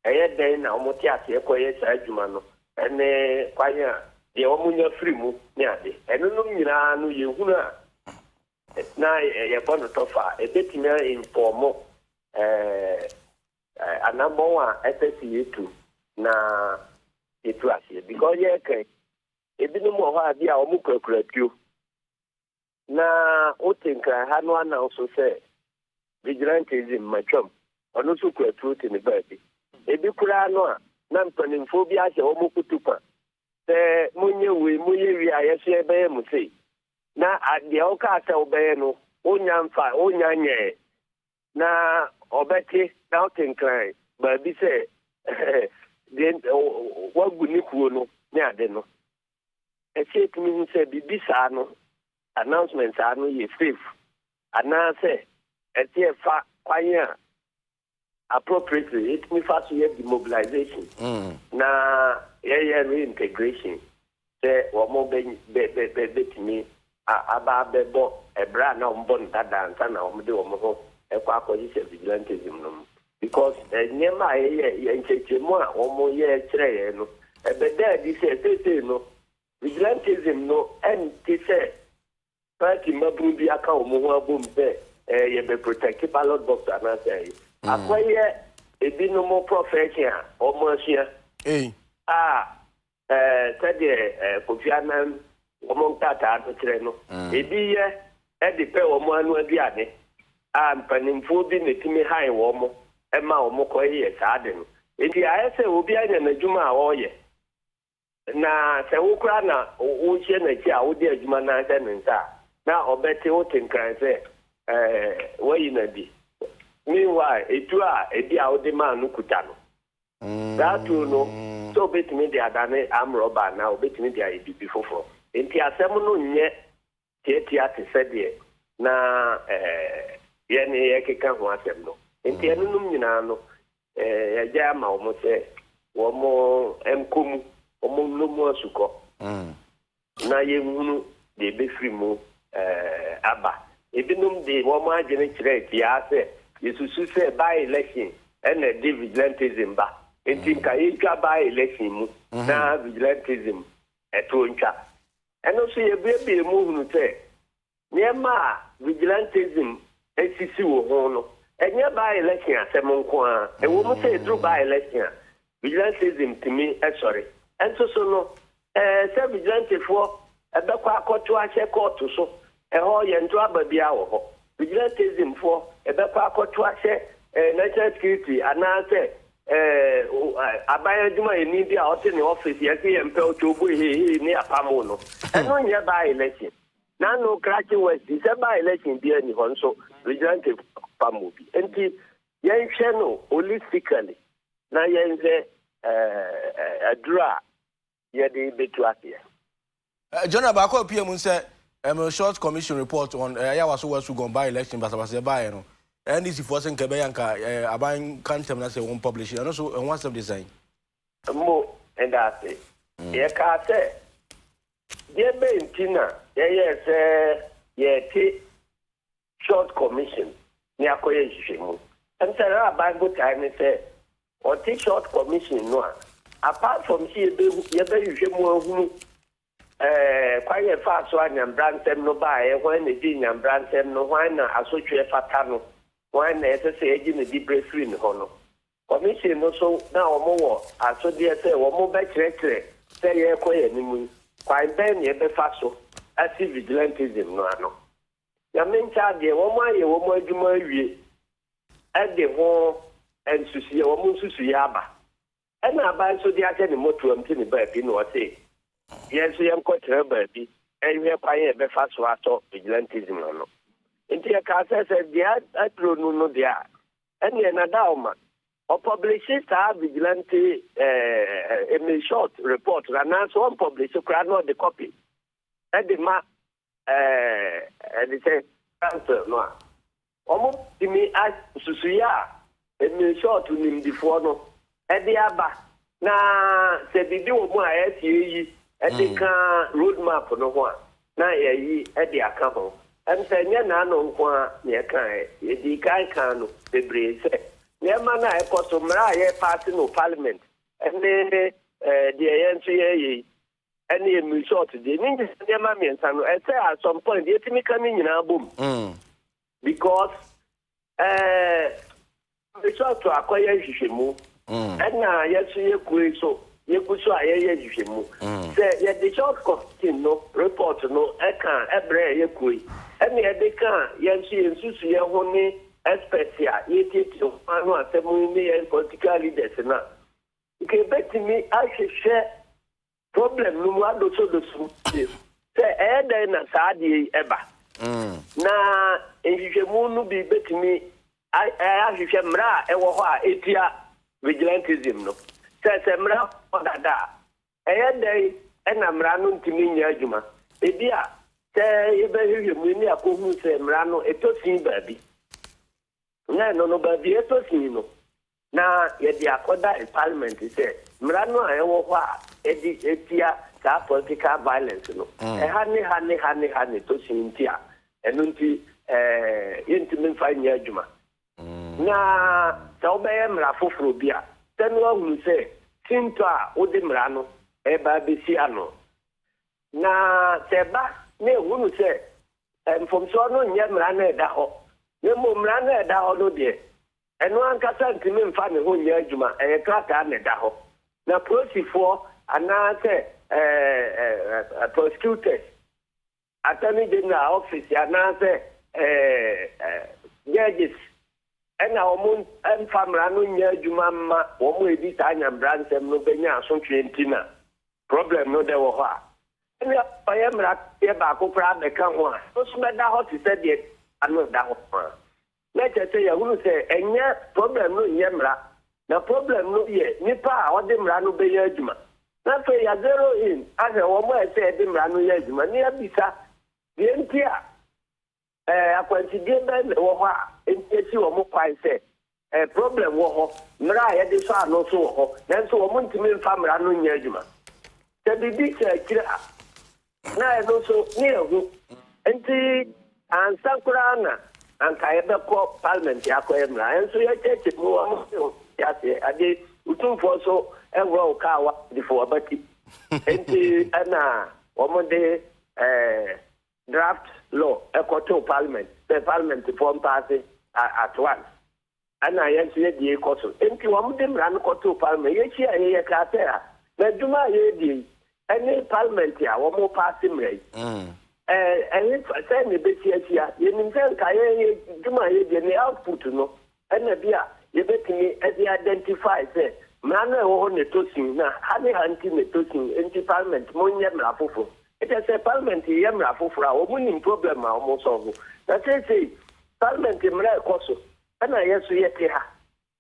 eye den na wo ti ase ekoye sa adwuma no ene kwanya de omunya free mu ni ade eno no nyina no yehunu a na ye bono tofa ebetimia informo anambo a FCA2 na etu asie because ye kan ebinu mo ha bia o mu kwakuratuo na otinka ha no ana so say vigilantism matwam ono so kwatuo te ne baabi ebi kura no a na mpanimfo bi ahye o mu kutupa se munye wi ayeso ebe mu sei na ade o ka asa obeye no onya mfa onya nye na obeti na otinka baabi se den wagu ni kuo no ne ade no ese tumi se bibi saa no announcement saa no ye safe ana se ese fa kwanya appropriately it me fast ye demobilization na ye reintegration se wo mo be timi aba bebo ebra na ombo ndada nta na omde wo mo ho ekwa akọji se vigilantism no because nyema ye nchechemu a wo mo ye kire ye no ebeda di se no vigilantism no enti se party mabu bi aka wo mo ho abom se ye be protect ballot box ana say akwaye ebinom profession o mo asia sɛdeɛ Kofi Annan wɔn ntataa no kyerɛ no ebi yɛ ɛde pɛ wɔn ano aduane a mpanimfoɔ bi na etimi han wɔn ɛma wɔn kɔ yɛ saa de no eti ayɛ sɛ obi anya n'adwuma a ɔreyɛ na sɛ wokura na wohyɛ n'akyi a wode adwuma na ahyɛ ne nsa na ɔbɛte wote nkran sɛ wɔyi na bi meanwhile etu a ebi a wode maa no kuta no that no so betimi de adane amroba na obetimi de ayibi foforo enti asem no nye tietia te sede na ye ne ye keka ho asem no enti enunum nyina no ya ja ma omo se wo mo emkomu omo nomu asuko na ye hunu de be free mu aba ebinum de wo mo agene kire tia se yesusu se by election and the vigilantism ba enti nka yika by election mu na vigilantism eto ntwa eno so ye bebe mu hunu te niema vigilantism esisi wo ho no enye by election asem nko a ewo mu se dru by election vigilantism timi sorry ento so no se vigilantifo ebekwa akoto ahye court so eho ye nto ababia wo ho vigilantism fo ebekwa akoto ahye national security anase abaya duma eni bi a ote ne office ye ke mpe otobo he ni apamo no eno nye ba election na no crack west se ba election bi ani ho nso vigilante pamo bi enti ye hwe no holistically na ye nze adura ye de betu atia General Bako PM say short commission report on Yawaso West go by election basabase by no NDC forcing Kebeyanka aban cantem na say won publish and also one step design mo and that ye ka say dey bentina ye say ye ti short commission ni akoye hwehwemu and say aban go time say o ti short commission no apart from see ye be hwehwemu ahunu kwaye fa so anyambrantem no ba e hwan na di nyambrantem no hwan na asotwe fata no hwan na ese eji na di brefree no ho no commission no so na omo wo asode ese omo be kire se ye koye nimu kwan ben ye be fa so asi vigilantism no ano ya mencha de omo aye omo adwuma awie e de ho ensusie omo nsusuye aba e na aba so de ake ne moto am ti ne ba bi no o say yes we am quite baby and we are quite a fast water vigilantism no into a case said the atro no dia and another man or publishes have vigilante a short report and now one publish so crowd not the copy and the ma and it said answer no almost to me as susuya a short to him before no and the aba na se bibi wo mu a Edika roadmap no ho na yayi edi aka ho empenye na no nko a ne kan edika kan no bebre se ne ma na ekoso mra ye pass no parliament ene the ANC any resort the ninja man and I say at some point the me coming in a boom. Because resort to acquire Shimu and now yes you could so say yet the short question no report no I can't ebre you could any they can't yes you susu honey especially yet to one and political leaders now. You can bet me I should share problem no more do so say then na sadi eba na enhwehwemu no bi betimi ahwehwe mra ewo ho a etia vigilantism no say mra odada then na mra no ntimi nya adwuma ebia say ebehwehwemu ni akohu say mra no etosin baabi no baabi etosin no na yedi akoda in parliament say mra no ewo ho a etia that political violence no hani to sintia enunti yentimin fanya adwuma na ta obeye mra foforo bia tenu ahunu se sinto a odi mra no e ba besi ano na seba ne hunu se mfomso no nye mra na eda ho ne mo mra na eda ho no de enu ankasa ntimi mfa ne ho nya adwuma e krata na eda ho na prosifo anate prosecutors attorney general office anate judges ena omun famra no nya adwuma ma omu edi tanya bransem no benya asotwe ntina problem no de wo ho a ene ayemra ye ba ko pra be kan ho a so be da ho ti se de anu da ho na chete ya hunu se enya problem no yemra na problem no ye nipa a ode mra no be ya adwuma na fe ya zero in ase wo mo ese ede mra no ya adwuma ni abisa de ntia akwanti de be wo ho a enti wo mo kwai se problem wo ho mra ya de so ano so wo ho na so wo mo ntimi mfa mra no nya adwuma te bibi se kira na e no so ni ehu enti ansankura na anka ebe ko parliament yakọ emra enso ya cheche mo ya se ade utumfo so enwo ka wa difo abati enti ana omode draft law ekoto parliament the parliament form pass at once ana yenso ye die koso enti omode mra no koto parliament ye chi aye ka te a na duma ye die any parliament ya wo mo pass mra and say me be tia ye nim say ka ye duma ye de ne output no na bia ye betimi e identify say man na wo ne tosin na hani anti ne tosin anti parliament mo nye mra fofo it is a parliament ye mra fofo a wo nim problem a wo solve na say parliament mra ekoso na ye so ye te ha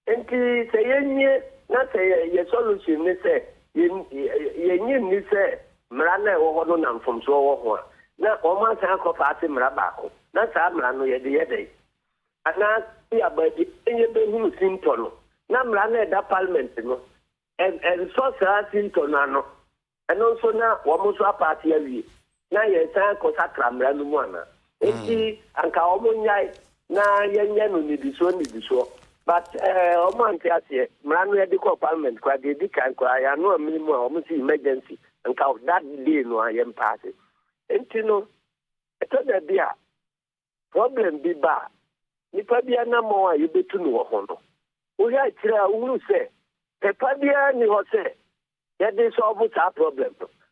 anti say ye nye na say ye solution ne say ye nye ni say mra na wo no na mfomso wo ho na oma san ko faati mra baako na sa mra no ye de ana ya badi enye be hu sinto no na mra na da parliament no so sa sinto na no eno so na wo mo so apati awie na ye san ko sakra mra no mu ana enti anka wo mo nyai na ye nya no ni diso but o man ti ase mra no ye de ko parliament kwa de kan kwa ya no minimum o mo si emergency anka that day no I am party enti no eto da bia problem bi ba nipa bia na mo a yebetu no wo ho no wo ya kira unu se pepa bia ni ho se ya de solve that problem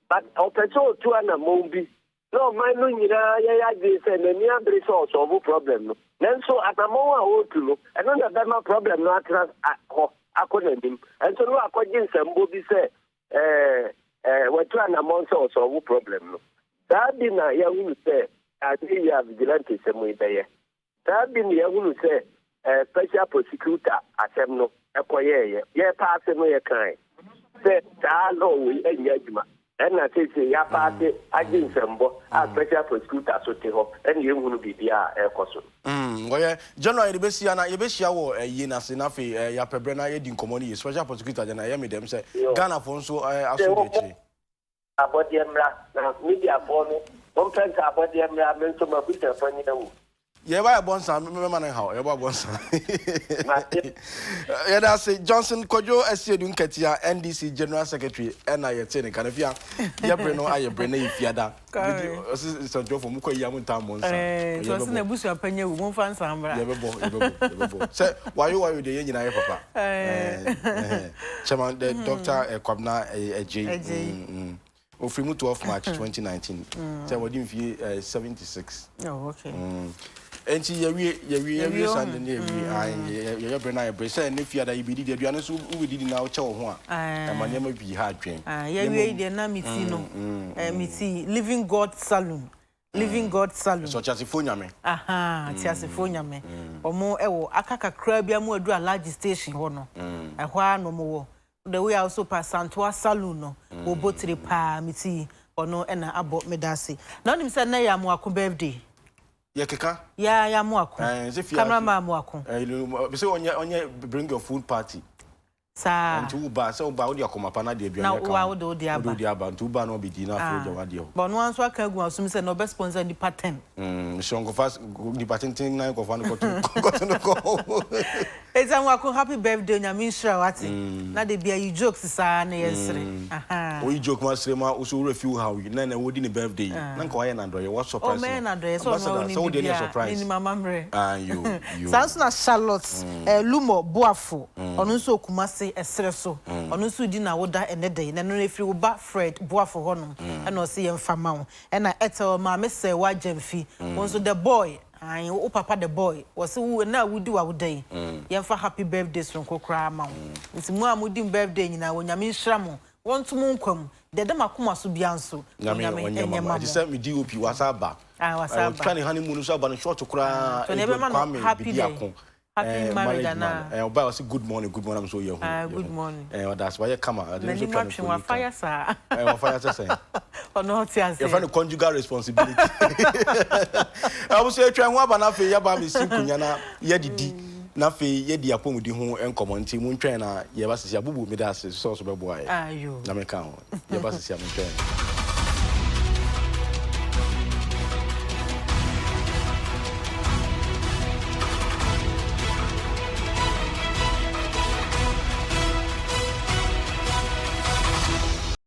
but opeto tu ana mo bi no man no nyira ya de se na ni abre solve problem no nanso atamo a o tu no eno na be ma problem no atra akona nim enso no akogye nsambo bi se watu ana mo solve problem no Tabi na ya hunu se ati ya vigilante se mo ibeye. Tabi na ya hunu se special prosecutor asem no ekoye ye pass no ye kan. Se ta lo we enya adwuma. Na se ya pass agin sembo a special prosecutor so te ho en ye hunu bibia ekoso. Oye January de besia na ye besia wo ye na se na fe ya pebre na ye di nkomo ni special prosecutor na ye me dem se Ghana for so aso de chire. Abodiemra na media for no on penta abodiemra menso mabuta fani na wo Yeah, buy a bonsa, remember how, you buy bonsa. Yeah, that's it. Johnson Kojo, SC Dunketia, NDC General Secretary, and I attend Canavia. Yabreno, I brain if Yada. It's a job for Muko Yamunta Monsa. It was in a bush of penny, we won't find some. Say, why you are the Union, Papa? Chairman, the doctor, Kwabna, AJ. Ofrimu 12 March 2019. So we didn't 76. Oh, okay. And see, you Sunday, you bring a bracer, and if you had a BD, the honest who did now chow one. And my name would be hard dream. Yeah, we are Namitino, Miti, Living God Saloon. Living God Saloon. So, Chasifonia me. Aha, Chasifonia me. Or more, Akaka Crabia more do a large station, hono. A while no more. The way also pass Santua Saloon, or Botri Pa, Miti, or no, and I bought Medasi. None him said, Nay, I'm walking birthday. Yakaka? Yeah, I am walking. As if you are walking. So, on your bring your food party. Sir, and 2 bars, so about your comapana, dear. Now, wow, do the Abba, 2 bar no be dinner for your audio. But once I can go, some say no best sponsor the pattern. So go fast, the patent 9 of 1 go. It's a welcome happy birthday, Yamisha. What? Now they be a joke, sir. We joke, Master, also refuse how you none would in a birthday. Nanko and Andrea, what surprise? Oh, man, Andrea, so surprise. Mamma, you. Sounds not Charlotte's Lumo, Boafo, on also Kumasi, a Sreso, on also dinner woda and a day, and if you bat Fred, Boafo Honum, and no see him famau, and I ate my message, why Jemfi, also the boy. I papa the boy was who now we do our day. Yan for happy birthdays from Kokra Mount. It's more mudim birthday now when Yamin Shramo. Want to moon come, the Damakuma Subianso. Yamin, sent me DOP was back. I was trying to honeymoon, so but short to cry. Happy day. Happy marriage and I say good morning, I'm so young. Good morning. That's why you come out. I didn't know fire, sir. Fire, sir. Or not, yes. You find a conjugal responsibility. I was say, try one banana for Yabami Simpunyana, Yedi, Nafi, Yedi upon with the home and common team, Moon Trainer, Yabas Yabu, Midas, source of a boy. You. Namekan, Yabas Yamun.